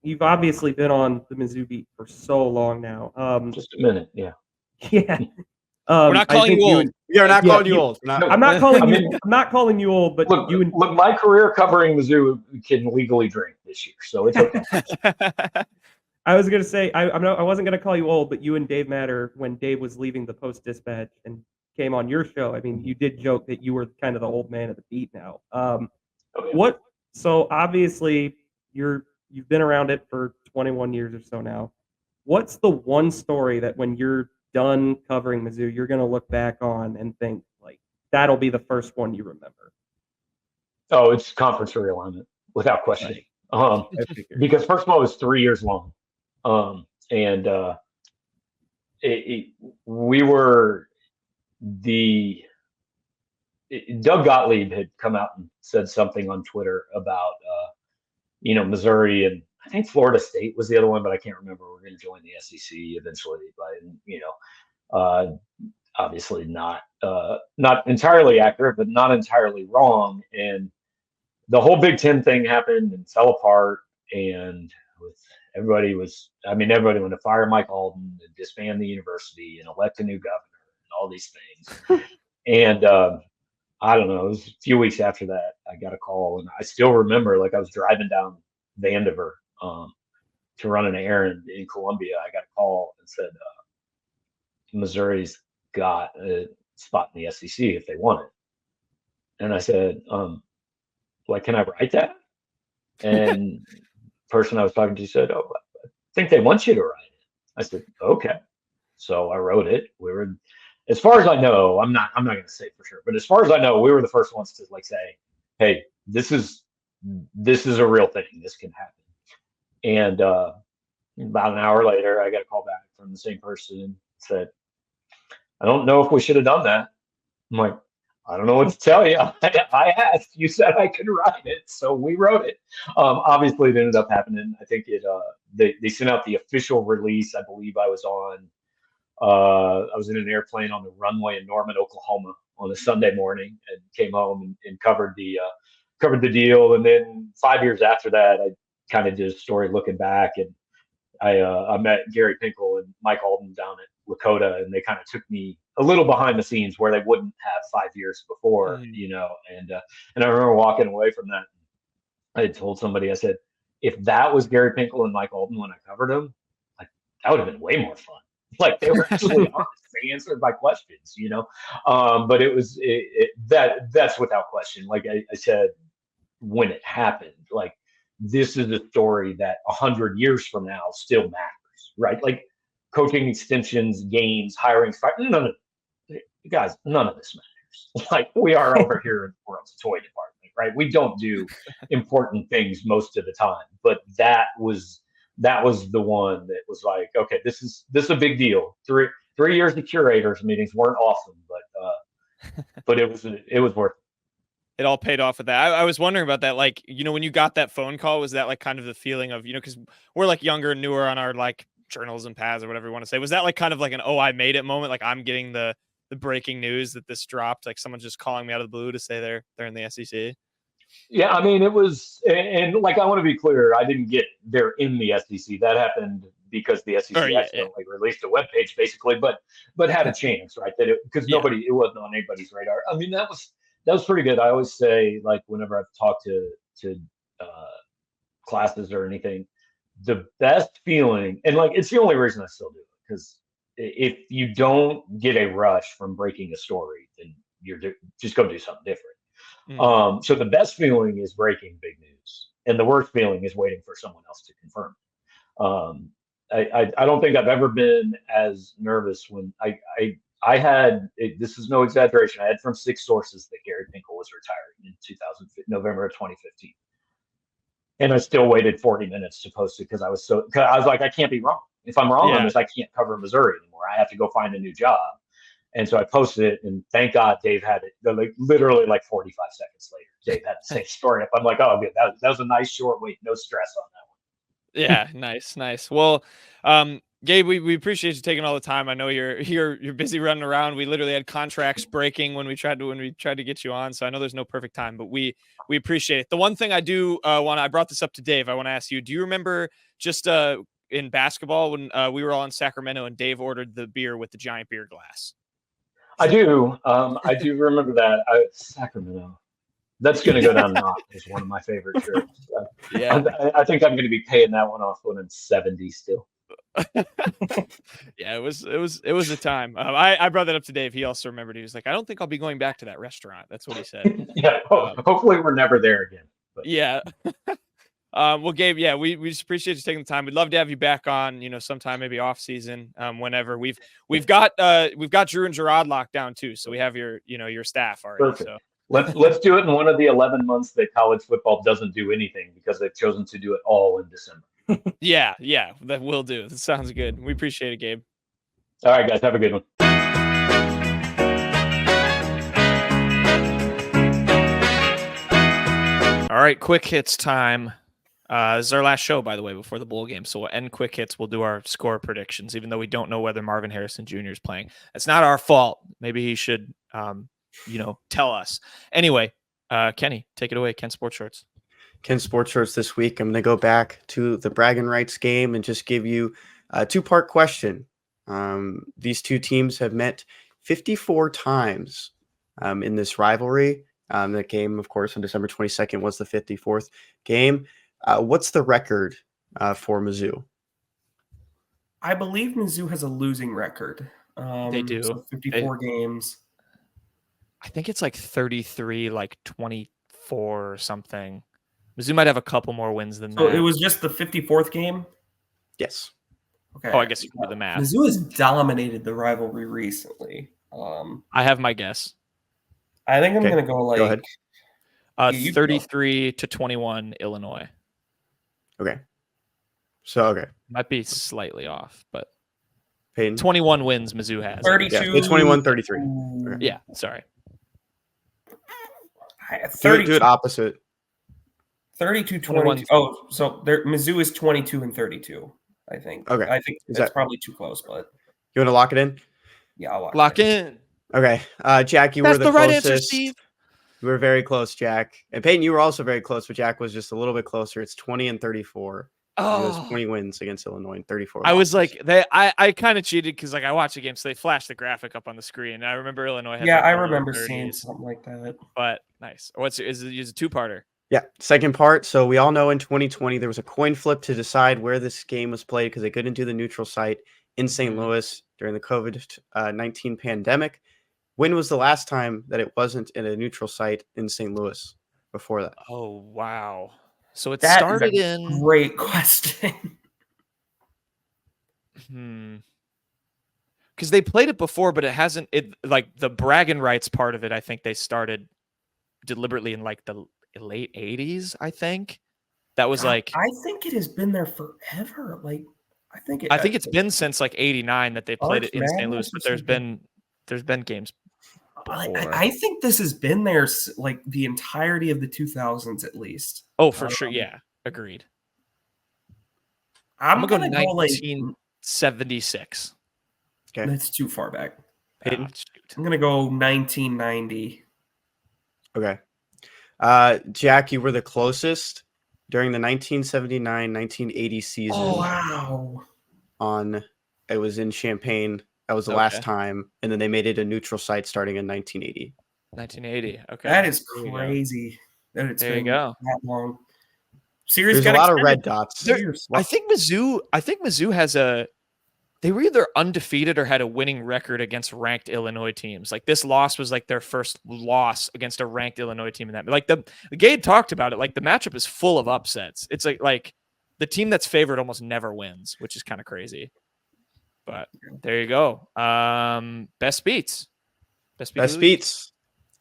you've obviously been on the Mizzou beat for so long now. Just a minute, yeah. Yeah. We're not calling you old. We're not calling you old. I'm not calling you. I'm not calling you old, but look, my career covering Mizzou can legally drink this year, so it's okay. I was gonna say I wasn't gonna call you old, but you and Dave Matter, when Dave was leaving the Post-Dispatch and came on your show, I mean, you did joke that you were kind of the old man of the beat now. So obviously you've been around it for 21 years or so now. What's the one story that when you're done covering Mizzou, you're going to look back on and think, like, that'll be the first one you remember? Oh, it's conference realignment, without questioning. Because first of all, it was 3 years long. And we were Doug Gottlieb had come out and said something on Twitter about, Missouri, and I think Florida State was the other one, but I can't remember. We're going to join the SEC eventually, but obviously not entirely accurate, but not entirely wrong. And the whole Big Ten thing happened and fell apart, and everybody wanted to fire Mike Alden and disband the university and elect a new governor and all these things. And I don't know, it was a few weeks after that, I got a call, and I still remember, like, I was driving down Vandiver to run an errand in Columbia. I got a call and said, Missouri's got a spot in the SEC if they want it. And I said, can I write that? And the person I was talking to said, oh, I think they want you to write it. I said, okay. So I wrote it. As far as I know, I'm not going to say for sure, but as far as I know, we were the first ones to say, hey, this is a real thing. This can happen. And about an hour later, I got a call back from the same person and said, I don't know if we should have done that. I'm like, I don't know what to tell you. I asked. You said I could write it, so we wrote it. Obviously, it ended up happening. I think they sent out the official release. I believe I was in an airplane on the runway in Norman, Oklahoma on a Sunday morning, and came home and covered the deal. And then 5 years after that, kind of did a story looking back, and I met Gary Pinkel and Mike Alden down at Lakota, and they kind of took me a little behind the scenes where they wouldn't have 5 years before, and I remember walking away from that. I had told somebody, I said, if that was Gary Pinkel and Mike Alden when I covered them, like that would have been way more fun. Like they were actually honest. They answered my questions, but it was that's without question. Like I said, when it happened, like this is a story that 100 years from now still matters, right? Like coaching extensions, games, hiring, none of this matters. Like we are over here in the world's toy department, right? We don't do important things most of the time, but that was the one that was like, okay, this is a big deal. 3 years of curators meetings weren't awesome, but it was worth it. It all paid off with that. I was wondering about that. Like, when you got that phone call, was that like kind of the feeling of, because we're like younger and newer on our like journalism paths or whatever you want to say. Was that like kind of like an, oh, I made it moment? Like I'm getting the breaking news that this dropped, like someone's just calling me out of the blue to say they're in the SEC. Yeah. I mean, it was, and like, I want to be clear. I didn't get there in the SEC. That happened because the SEC accidentally released a webpage basically, but had a chance, right? Because it wasn't on anybody's radar. I mean, that was pretty good. I always say, like, whenever I've talked to classes or anything, the best feeling, and like, it's the only reason I still do it, because if you don't get a rush from breaking a story, then you're just go do something different. So the best feeling is breaking big news, and the worst feeling is waiting for someone else to confirm. I don't think I've ever been as nervous when I had, this is no exaggeration, I had from 6 sources that Gary Pinkel was retiring in November of 2015. And I still waited 40 minutes to post it because I was like, I can't be wrong. If I'm wrong on this, I can't cover Missouri anymore. I have to go find a new job. And so I posted it, and thank God Dave had it. Like literally like 45 seconds later, Dave had the same story up. I'm like, oh, good. That was a nice short wait. No stress on that one. Yeah, nice. Well, Gabe, we appreciate you taking all the time. I know you're busy running around. We literally had contracts breaking when we tried to get you on. So I know there's no perfect time, but we appreciate it. The one thing I do I brought this up to Dave. I want to ask you, do you remember just in basketball when we were all in Sacramento and Dave ordered the beer with the giant beer glass? I do. I do remember that. Sacramento. That's going to go down not as one of my favorite trips. I think I'm going to be paying that one off when I'm 70 still. Yeah, it was a time. I brought that up to Dave. He also remembered. He was like, I don't think I'll be going back to that restaurant. That's what he said. Yeah. Hopefully we're never there again. But. Yeah. Well, Gabe, yeah, we just appreciate you taking the time. We'd love to have you back on, sometime maybe off season, whenever. We've got Drew and Gerard locked down too, so we have your staff already. Perfect. So let's do it in one of the 11 months that college football doesn't do anything because they've chosen to do it all in December. Yeah, that will do. That sounds good. We appreciate it, Gabe. All right, guys, have a good one. All right, quick hits time. This is our last show, by the way, before the bowl game. So we'll end quick hits. We'll do our score predictions, even though we don't know whether Marvin Harrison Jr. is playing. It's not our fault. Maybe he should, tell us. Anyway, Kenny, take it away. Ken Sports Shorts. Ken Sports Shorts this week. I'm going to go back to the Braggin Rights game and just give you a 2-part question. These two teams have met 54 times in this rivalry. The game, of course, on December 22nd was the 54th game. What's the record for Mizzou? I believe Mizzou has a losing record. They do. So 54 games. I think it's like 33, like 24 or something. Mizzou might have a couple more wins than that. So it was just the 54th game? Yes. Okay. Oh, I guess you can do the math. Mizzou has dominated the rivalry recently. I have my guess. I think I'm going to go like... Go ahead. 33-21 Illinois. Okay. So, okay. Might be slightly off, but Peyton? 21 wins Mizzou has. 32. Yeah, 21-33. Okay. Yeah, sorry. Do it opposite. 32-22. Oh, so Mizzou is 22-32, I think. Okay. I think that's probably too close, but... You want to lock it in? Yeah, I'll lock in. Okay. Jack, you That's were the right closest. answer, Steve. You were very close, Jack. And Peyton, you were also very close, but Jack was just a little bit closer. It's 20-34. Mizzou has 20 wins against Illinois and 34 I was losses. like, I kind of cheated because I watched the game, so they flashed the graphic up on the screen. And I remember Illinois had I the low remember 30s, seeing something like that. But nice. Is it a two-parter? Yeah, second part. So we all know in 2020 there was a coin flip to decide where this game was played because they couldn't do the neutral site in St. Louis during the COVID-19 pandemic. When was the last time that it wasn't in a neutral site in St. Louis before that? Oh, wow. So it That started is a in great question. because they played it before, but it hasn't. It like the Braggin Rights part of it. I think they started deliberately in like the late 80s. I think that was like. I think it has been there forever. Like I think it's been since like 89 that they played it in St. Louis, but there's been games. I think this has been there like the entirety of the 2000s at least. Oh, for sure. Yeah, agreed. I'm gonna go like 1976. Okay, that's too far back. Peyton? I'm gonna go 1990. Okay. Jack, you were the closest during the 1979-1980 season. Oh wow! It was in Champaign. That was the last time, and then they made it a neutral site starting in 1980. 1980. Okay, that is crazy. That it's been that long. Series There's a lot of red dots. I think Mizzou has a. They were either undefeated or had a winning record against ranked Illinois teams. Like this loss was like their first loss against a ranked Illinois team in that. Like the Gabe talked about it. Like the matchup is full of upsets. It's like the team that's favored almost never wins, which is kind of crazy. But there you go. Best beats. Best beats.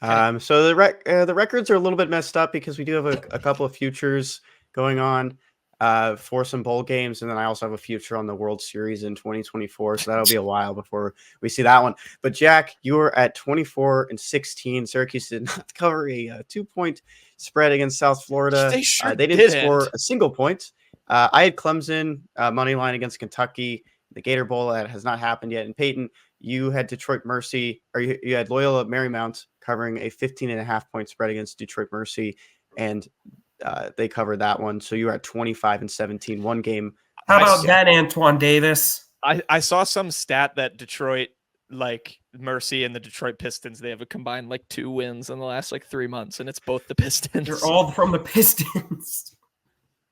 So the records are a little bit messed up because we do have a couple of futures going on for some bowl games, and then I also have a future on the World Series in 2024. So that'll be a while before we see that one. But Jack, you were at 24-16. Syracuse did not cover a 2-point spread against South Florida. They didn't score a single point. I had Clemson money line against Kentucky. The Gator Bowl that has not happened yet. And Peyton, you had Detroit Mercy, or you had Loyola Marymount covering a 15.5-point spread against Detroit Mercy, and they covered that one. So you were at 25-17, one game. How about that, Antoine Davis? I saw some stat that Detroit, like Mercy and the Detroit Pistons, they have a combined like 2 wins in the last like 3 months, and it's both the Pistons. They're all from the Pistons.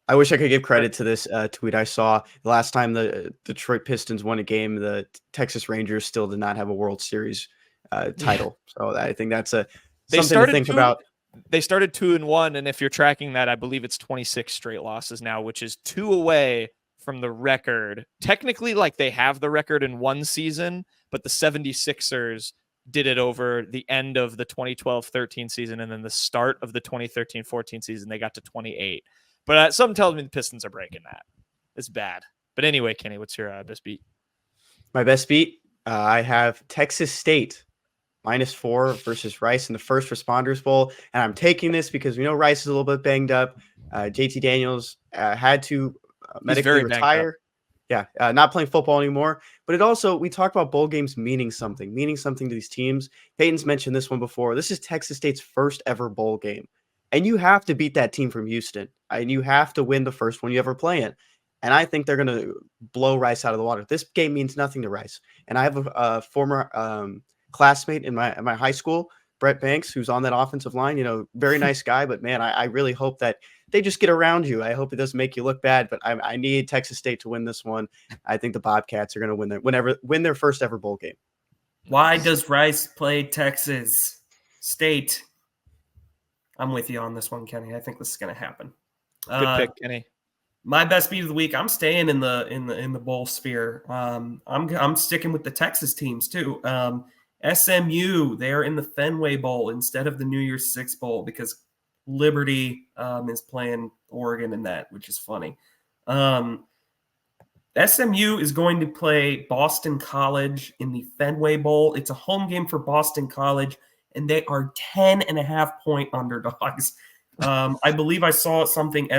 I wish I could give credit to this tweet I saw. The last time the Detroit Pistons won a game, the Texas Rangers still did not have a World Series title. So I think that's something to think about. They started 2-1, and if you're tracking that, I believe it's 26 straight losses now, which is 2 away from the record. Technically, like they have the record in one season, but the 76ers did it over the end of the 2012-13 season, and then the start of the 2013-14 season, they got to 28. But something tells me the Pistons are breaking that. It's bad. But anyway, Kenny, what's your best beat? My best beat, I have Texas State -4 versus Rice in the First Responders Bowl. And I'm taking this because we know Rice is a little bit banged up. JT Daniels had to medically retire. Yeah, not playing football anymore. But it also, we talk about bowl games meaning something to these teams. Peyton's mentioned this one before. This is Texas State's first ever bowl game. And you have to beat that team from Houston. And you have to win the first one you ever play in. And I think they're going to blow Rice out of the water. This game means nothing to Rice. And I have a former classmate in my high school, Brett Banks, who's on that offensive line. Very nice guy. But, man, I really hope that they just get around you. I hope it doesn't make you look bad. But I need Texas State to win this one. I think the Bobcats are going to win their first ever bowl game. Why does Rice play Texas State? I'm with you on this one, Kenny. I think this is going to happen. Good pick, Kenny. My best beat of the week. I'm staying in the bowl sphere. I'm sticking with the Texas teams too. SMU, they are in the Fenway Bowl instead of the New Year's Six Bowl because Liberty is playing Oregon in that, which is funny. SMU is going to play Boston College in the Fenway Bowl. It's a home game for Boston College, and they are 10.5-point underdogs. I believe I saw something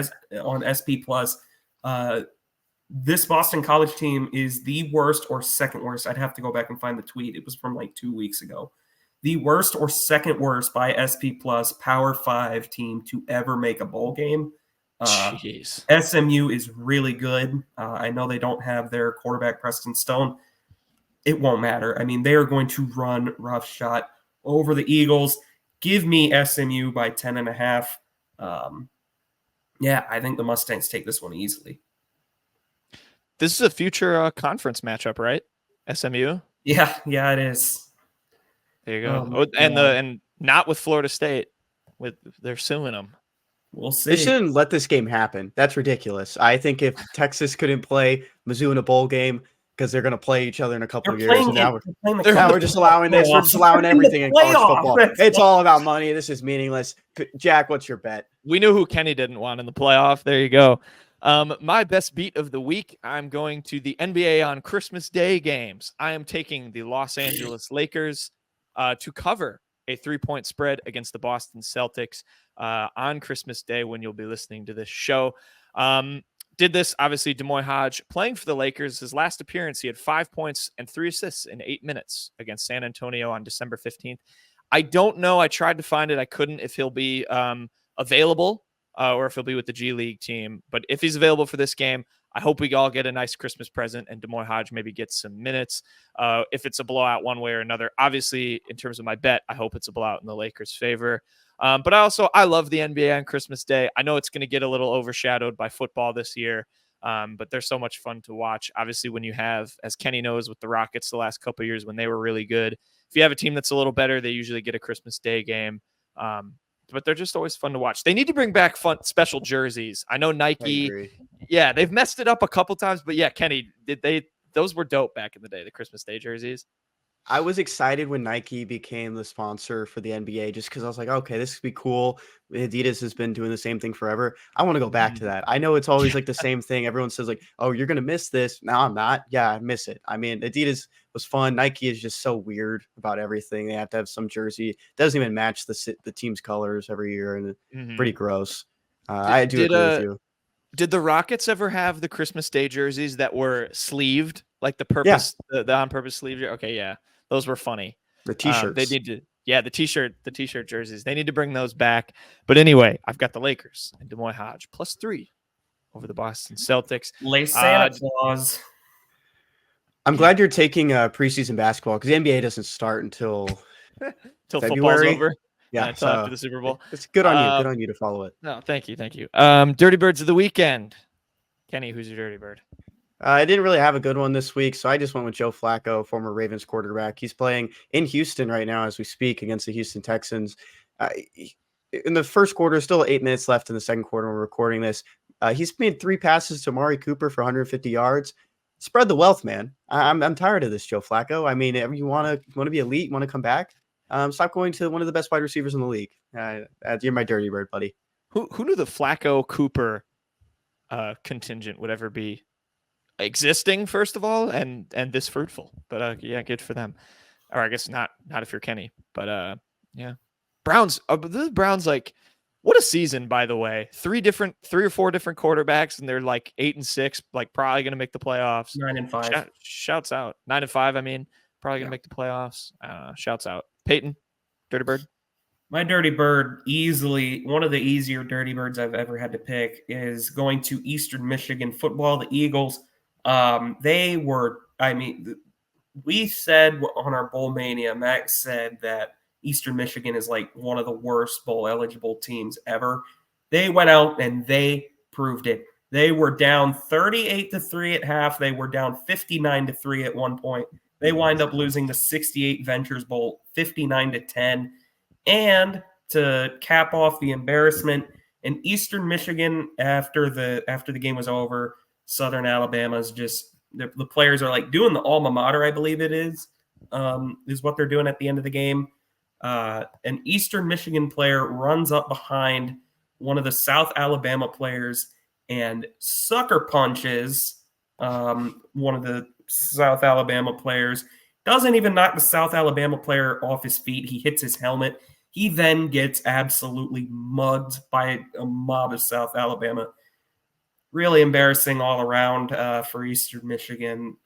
on SP Plus. This Boston College team is the worst or second worst. I'd have to go back and find the tweet. It was from like 2 weeks ago. the worst or second worst by SP Plus Power 5 team to ever make a bowl game. Jeez. SMU is really good. I know they don't have their quarterback Preston Stone. It won't matter. I mean, they are going to run roughshod over the Eagles. Give me SMU by 10.5. Yeah, I think the Mustangs take this one easily. This is a future conference matchup, right? SMU. Yeah, it is. There you go. And not with Florida State. They're suing them. We'll see. They shouldn't let this game happen. That's ridiculous. I think if Texas couldn't play Mizzou in a bowl game because they're going to play each other in a couple of years, and now we're just allowing this. We're just allowing everything in college football. It's all about money. This is meaningless. Jack, what's your bet? We knew who Kenny didn't want in the playoff. There you go. My best beat of the week, I'm going to the NBA on Christmas Day games. I am taking the Los Angeles Lakers to cover a 3-point spread against the Boston Celtics on Christmas Day when you'll be listening to this show. Did this, obviously, Des Moines Hodge playing for the Lakers. His last appearance, he had 5 points and 3 assists in 8 minutes against San Antonio on December 15th. I don't know. I tried to find it. I couldn't if he'll be available or if he'll be with the G League team. But if he's available for this game, I hope we all get a nice Christmas present and Des Moines Hodge maybe gets some minutes. If it's a blowout one way or another, obviously, in terms of my bet, I hope it's a blowout in the Lakers' favor. But I love the NBA on Christmas Day. I know it's going to get a little overshadowed by football this year, but they're so much fun to watch. Obviously, when you have, as Kenny knows with the Rockets the last couple of years when they were really good, if you have a team that's a little better, they usually get a Christmas Day game. But they're just always fun to watch. They need to bring back fun special jerseys. I know Nike. Yeah, they've messed it up a couple times, but yeah, Kenny, those were dope back in the day, the Christmas Day jerseys. I was excited when Nike became the sponsor for the NBA just because I was like, okay, this could be cool. Adidas has been doing the same thing forever. I want to go back to that. I know it's always like the same thing. Everyone says like, oh, you're going to miss this. No, I'm not. Yeah, I miss it. I mean, Adidas was fun. Nike is just so weird about everything. They have to have some jersey. It doesn't even match the team's colors every year, and it's pretty gross. I do agree with you. Did the Rockets ever have the Christmas Day jerseys that were sleeved, like the purpose, the on-purpose sleeve? Okay, yeah. Those were funny. The t-shirts. They need to, the t-shirt jerseys. They need to bring those back. But anyway, I've got the Lakers and Des Moines Hodge +3 over the Boston Celtics. Lay Santa Claus. I'm glad you're taking preseason basketball because the NBA doesn't start until football's over. Yeah, until after the Super Bowl. It's good on you. Good on you to follow it. No, thank you. Dirty Birds of the weekend. Kenny, who's your dirty bird? I didn't really have a good one this week, so I just went with Joe Flacco, former Ravens quarterback. He's playing in Houston right now as we speak against the Houston Texans. In the first quarter, still 8 minutes left in the second quarter when we're recording this. He's made 3 passes to Amari Cooper for 150 yards. Spread the wealth, man. I'm tired of this, Joe Flacco. I mean, you want to be elite, you want to come back. Stop going to one of the best wide receivers in the league. You're my dirty bird, buddy. Who knew the Flacco Cooper contingent would ever be existing, first of all, and this fruitful? But yeah, good for them. Or I guess not if you're Kenny. But yeah, Browns. The Browns, like, what a season, by the way. 3 or 4 different quarterbacks, and they're like 8-6, like probably going to make the playoffs. 9-5. Shouts out. 9-5. I mean, probably going to make the playoffs. Shouts out. Peyton, dirty bird. My dirty bird, easily one of the easier dirty birds I've ever had to pick, is going to Eastern Michigan football. The Eagles. We said on our Bowl Mania, Max said that Eastern Michigan is like one of the worst bowl eligible teams ever. They went out and they proved it. They were down 38-3 at half. They were down 59-3 at one point. They wind up losing the 68 Ventures Bowl 59-10. And to cap off the embarrassment, in Eastern Michigan, after the game was over, Southern Alabama's just the players are like doing the alma mater, I believe it is what they're doing at the end of the game. An Eastern Michigan player runs up behind one of the South Alabama players and sucker punches one of the South Alabama players. Doesn't even knock the South Alabama player off his feet. He hits his helmet. He then gets absolutely mugged by a mob of South Alabama. Really embarrassing all around for Eastern Michigan.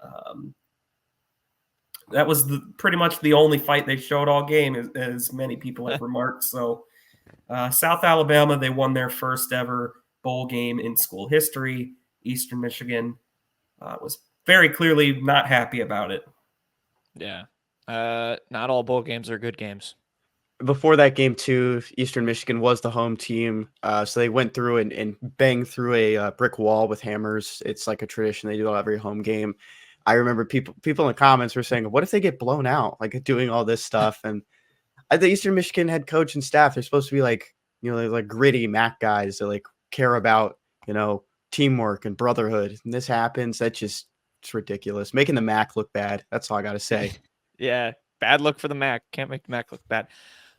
That was pretty much the only fight they showed all game, as many people have remarked. So South Alabama, they won their first ever bowl game in school history. Eastern Michigan was very clearly not happy about it. Yeah. Not all bowl games are good games. Before that game, too, Eastern Michigan was the home team. So they went through and banged through a brick wall with hammers. It's like a tradition they do every home game. I remember people in the comments were saying, what if they get blown out, like doing all this stuff? And the Eastern Michigan head coach and staff, they're supposed to be like, they're like gritty MAC guys that like care about, teamwork and brotherhood. And this happens. It's ridiculous. Making the MAC look bad. That's all I got to say. Yeah. Bad look for the MAC. Can't make the MAC look bad.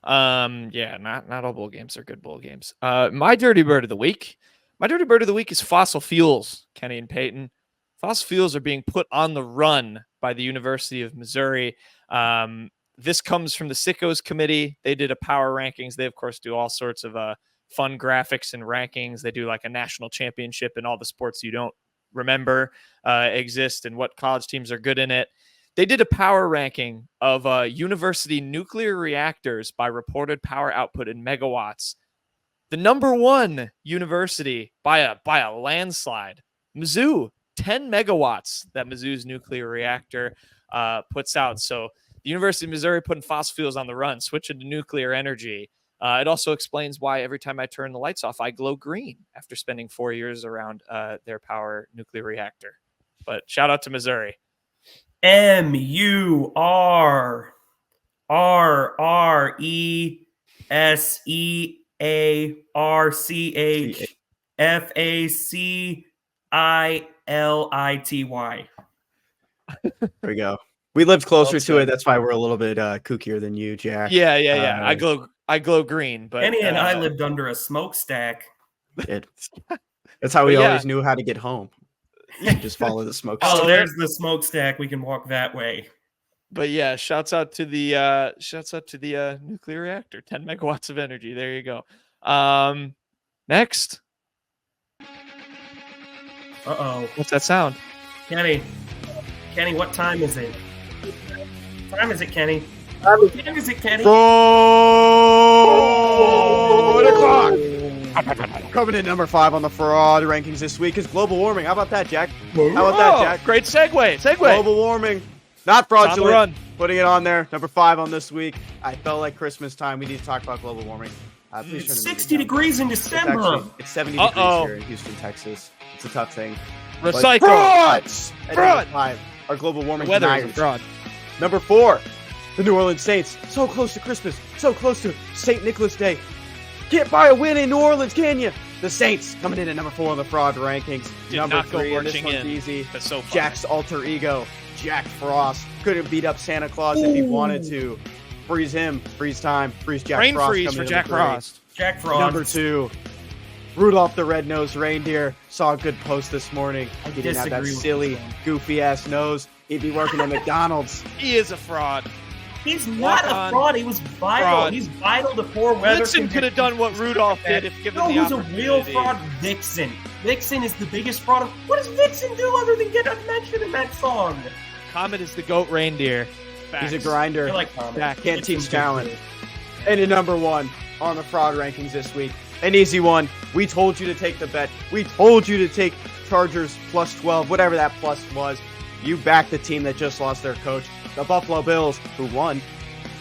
Yeah, not all bowl games are good bowl games. My dirty bird of the week. My dirty bird of the week is fossil fuels, Kenny and Peyton. Fossil fuels are being put on the run by the University of Missouri. This comes from the Sickos Committee. They did a power rankings. They, of course, do all sorts of fun graphics and rankings. They do like a national championship and all the sports you don't remember exist and what college teams are good in it. They did a power ranking of university nuclear reactors by reported power output in megawatts. The number one university by a landslide, Mizzou, 10 megawatts that Mizzou's nuclear reactor puts out. So the University of Missouri putting fossil fuels on the run, switching to nuclear energy. It also explains why every time I turn the lights off, I glow green after spending 4 years around their power nuclear reactor. But shout out to Missouri. MEURRESEARCHFACILITY. There we go. We lived closer to it. That's why we're a little bit kookier than you, Jack. Yeah. I glow green, but Kenny and I lived under a smokestack. That's how we always knew how to get home. Just follow the smokestack. Oh, there's the smokestack. We can walk that way. But yeah, shouts out to the nuclear reactor, 10 megawatts of energy. There you go. Next. What's that sound? Kenny, what time is it? What time is it, Kenny? What time is it, Kenny? 4 o'clock. Coming in number 5 on the fraud rankings this week is global warming. How about that, Jack? How about that, Jack? Great segue. Global warming. Not fraudulent. On the run. Putting it on there. Number 5 on this week. I felt like Christmas time. We need to talk about global warming. Please turn It's the 60 degrees in December. It's 70 degrees here in Houston, Texas. It's a tough thing. Recycle. Frauds! Fraud. Number 5 are global warming Weather is deniers. fraud. Number 4, the New Orleans Saints. So close to Christmas. So close to St. Nicholas Day. Can't buy a win in New Orleans, can you? The Saints coming in at number 4 on the fraud rankings. Did Number not go 3, and this marching one's in. easy. That's so fun. Jack's alter ego, Jack Frost. Couldn't beat up Santa Claus if he wanted to. Freeze him, freeze time, freeze Jack Brain Frost. freeze coming for in Jack number 3. Frost. Jack Frost. Number 2, Rudolph the Red-Nosed Reindeer. Saw a good post this morning. He didn't have that disagree with silly, this one. goofy-ass nose. He'd be working at McDonald's. He is a fraud. He's not Walk on. a fraud. He was vital. Fraud. He's vital to poor weather. Blitzen could have done what Rudolph did if given No, the who's a opportunity. real fraud? Vixen. Vixen is the biggest fraud. What does Vixen do other than get mentioned in that song? Comet is the goat reindeer. He's a Facts. grinder. I like Comet. Can't Vixen's teach good talent. too. And in number 1 on the fraud rankings this week, an easy one. We told you to take the bet. We told you to take Chargers plus 12, whatever that plus was. You backed the team that just lost their coach, the Buffalo Bills, who won.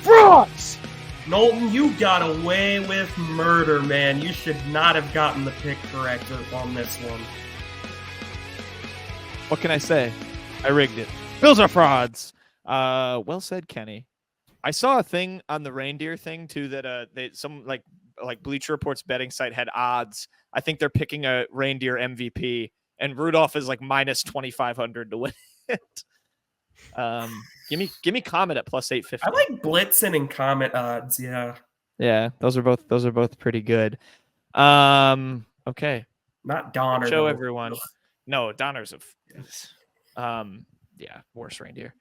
Frauds! Knowlton, you got away with murder, man. You should not have gotten the pick correct on this one. What can I say? I rigged it. Bills are frauds. Well said, Kenny. I saw a thing on the reindeer thing too that some like Bleacher Report's betting site had odds. I think they're picking a reindeer MVP, and Rudolph is like minus 2,500 to win it. Give me Comet at plus 850. I like Blitzen and Comet odds. Yeah, those are both pretty good. Okay. not Donner. Show though. everyone. No, Donner's worse reindeer.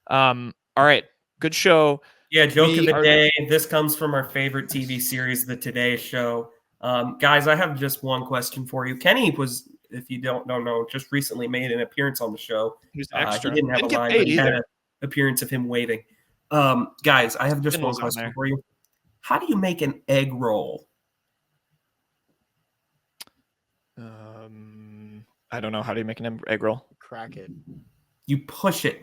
All right. Good show. Yeah, joke of the are- day. This comes from our favorite TV series, The Today Show. Guys, I have just one question for you. Kenny was, if you don't know, just recently made an appearance on the show. He was He extra. didn't have Didn't a get line. paid But he had either. appearance of him waving. Guys, I have just Finn one was on question there. for you. How do you make an egg roll? I don't know. How do you make an egg roll? Crack it. You push it.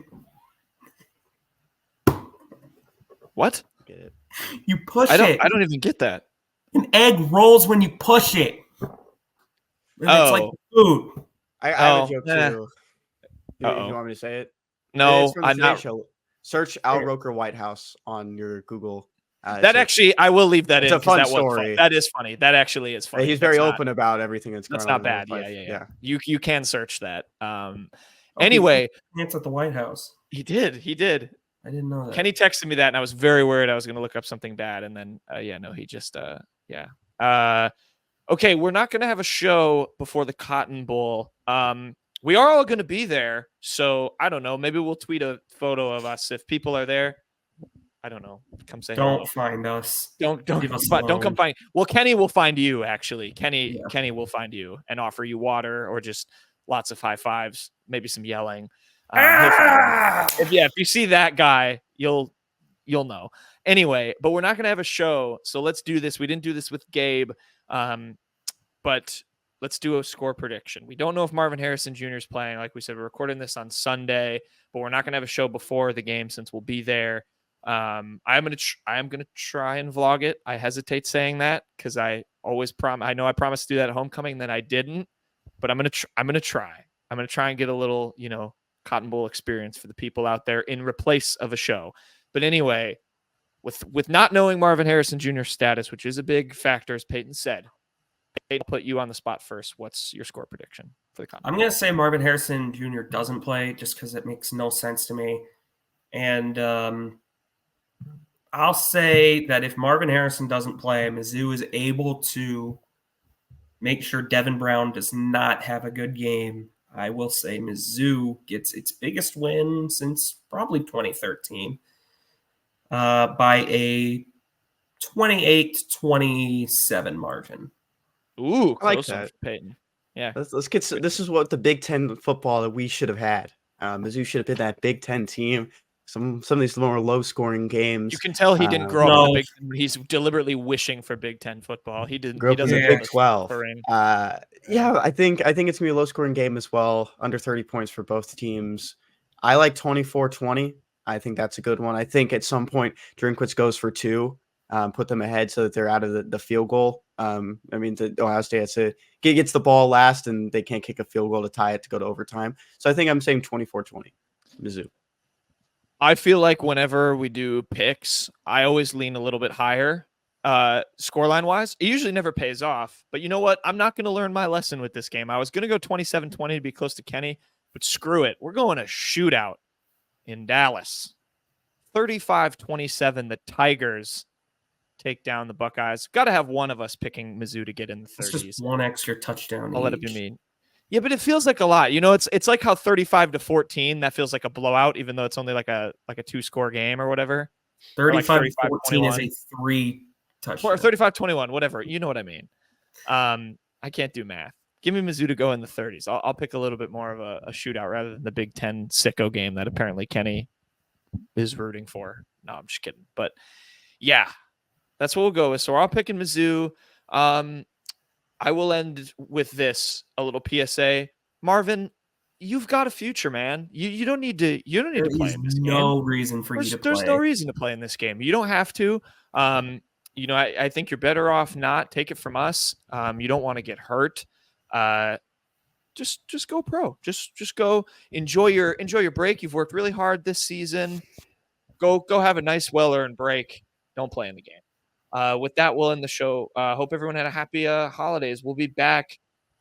What? Get it. You push I it. don't even get that. An egg rolls when you push it. And it's like food. I have Oh, a joke eh. too. You Uh-oh. want me to say it? No, It's from the I'm Today not. Show. Search Al Roker White House on your Google. That actually, I will leave that it's in a because fun that was story. funny. That is funny. That actually is funny. He's very That's not- open about everything that's going That's on. not in bad. his Yeah. life. You can search that. Oh, Anyway, it's at the White House. he did. I didn't know that. Kenny texted me that, and I was very worried I was going to look up something bad, and then he just okay, we're not going to have a show before the Cotton Bowl. We are all going to be there, so I don't know. Maybe we'll tweet a photo of us if people are there. I don't know. Come say hello. Don't find us. Don't Leave us don't come alone. find. Well, Kenny will find you. Actually, Kenny will find you and offer you water or just lots of high fives, maybe some yelling. He'll find you. If you see that guy, you'll know. Anyway, but we're not gonna have a show, so let's do this. We didn't do this with Gabe, but let's do a score prediction. We don't know if Marvin Harrison Jr. is playing. Like we said, we're recording this on Sunday, but we're not gonna have a show before the game since we'll be there. I am gonna try and vlog it. I hesitate saying that because I always I know I promised to do that at homecoming, then I didn't. But I'm gonna try. I'm gonna try and get a little, Cotton Bowl experience for the people out there in replace of a show. But anyway, with not knowing Marvin Harrison Jr.'s status, which is a big factor, as Peyton said, Peyton, I'll put you on the spot first. What's your score prediction for the Cotton Bowl? I'm going to say Marvin Harrison Jr. doesn't play just because it makes no sense to me. And I'll say that if Marvin Harrison doesn't play, Mizzou is able to make sure Devin Brown does not have a good game. I will say Mizzou gets its biggest win since probably 2013 by a 28-27 margin. Ooh, I like close one that. for Peyton. Yeah. Let's get. This is what the Big Ten football that we should have had. Mizzou should have been that Big Ten team. Some of these more low scoring games. You can tell he didn't grow up No. in the Big Ten. He's deliberately wishing for Big Ten football. He didn't. Grew He up in doesn't the have Big a 12. spring. Yeah, I think it's gonna be a low scoring game as well. Under 30 points for both teams. I like 24-20. I think that's a good one. I think at some point Drinkwitz goes for 2, put them ahead so that they're out of the field goal. The Ohio State gets the ball last and they can't kick a field goal to tie it to go to overtime. So I think I'm saying 24-20, Mizzou. I feel like whenever we do picks, I always lean a little bit higher, scoreline wise. It usually never pays off, but you know what? I'm not going to learn my lesson with this game. I was going to go 27-20 to be close to Kenny, but screw it. We're going a shootout in Dallas. 35-27. The Tigers take down the Buckeyes. Got to have one of us picking Mizzou to get in the 30s. It's just one extra touchdown. I'll let it be me. Yeah, but it feels like a lot. It's like how 35-14, that feels like a blowout, even though it's only like a 2-score game or whatever. 35-14 is 35-21. a 3 touchdown. Or 35-21, whatever. You know what I mean. I can't do math. Give me Mizzou to go in the 30s. I'll pick a little bit more of a shootout rather than the Big Ten sicko game that apparently Kenny is rooting for. No, I'm just kidding. But yeah, that's what we'll go with. So we're all picking Mizzou. I will end with this, a little PSA. Marvin, you've got a future, man. You don't need to play in this game. No reason for you to play. There's no reason to play in this game. You don't have to. I think you're better off not. Take it from us. You don't want to get hurt. Just go pro. Just go enjoy your break. You've worked really hard this season. Go have a nice, well-earned break. Don't play in the game. With that, we'll end the show. Hope everyone had a happy holidays. We'll be back.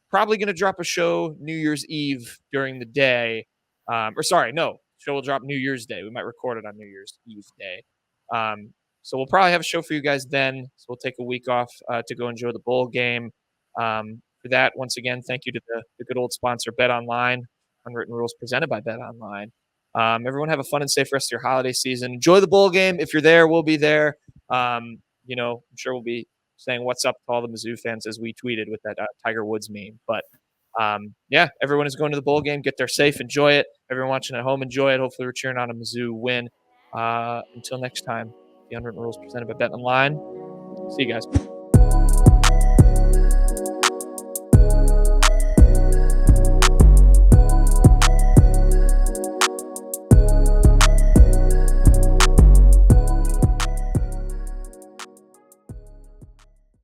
Probably going to drop a show New Year's Eve during the day. Show will drop New Year's Day. We might record it on New Year's Eve day. So we'll probably have a show for you guys then. So we'll take a week off to go enjoy the bowl game. For that, once again, thank you to the good old sponsor, Bet Online. Unwritten Rules presented by Bet Online. Everyone have a fun and safe rest of your holiday season. Enjoy the bowl game. If you're there, we'll be there. I'm sure we'll be saying what's up to all the Mizzou fans as we tweeted with that Tiger Woods meme. But yeah, everyone is going to the bowl game. Get there safe, enjoy it. Everyone watching at home, enjoy it. Hopefully, we're cheering on a Mizzou win. Until next time, the Unwritten Rules presented by Bet Online. See you guys.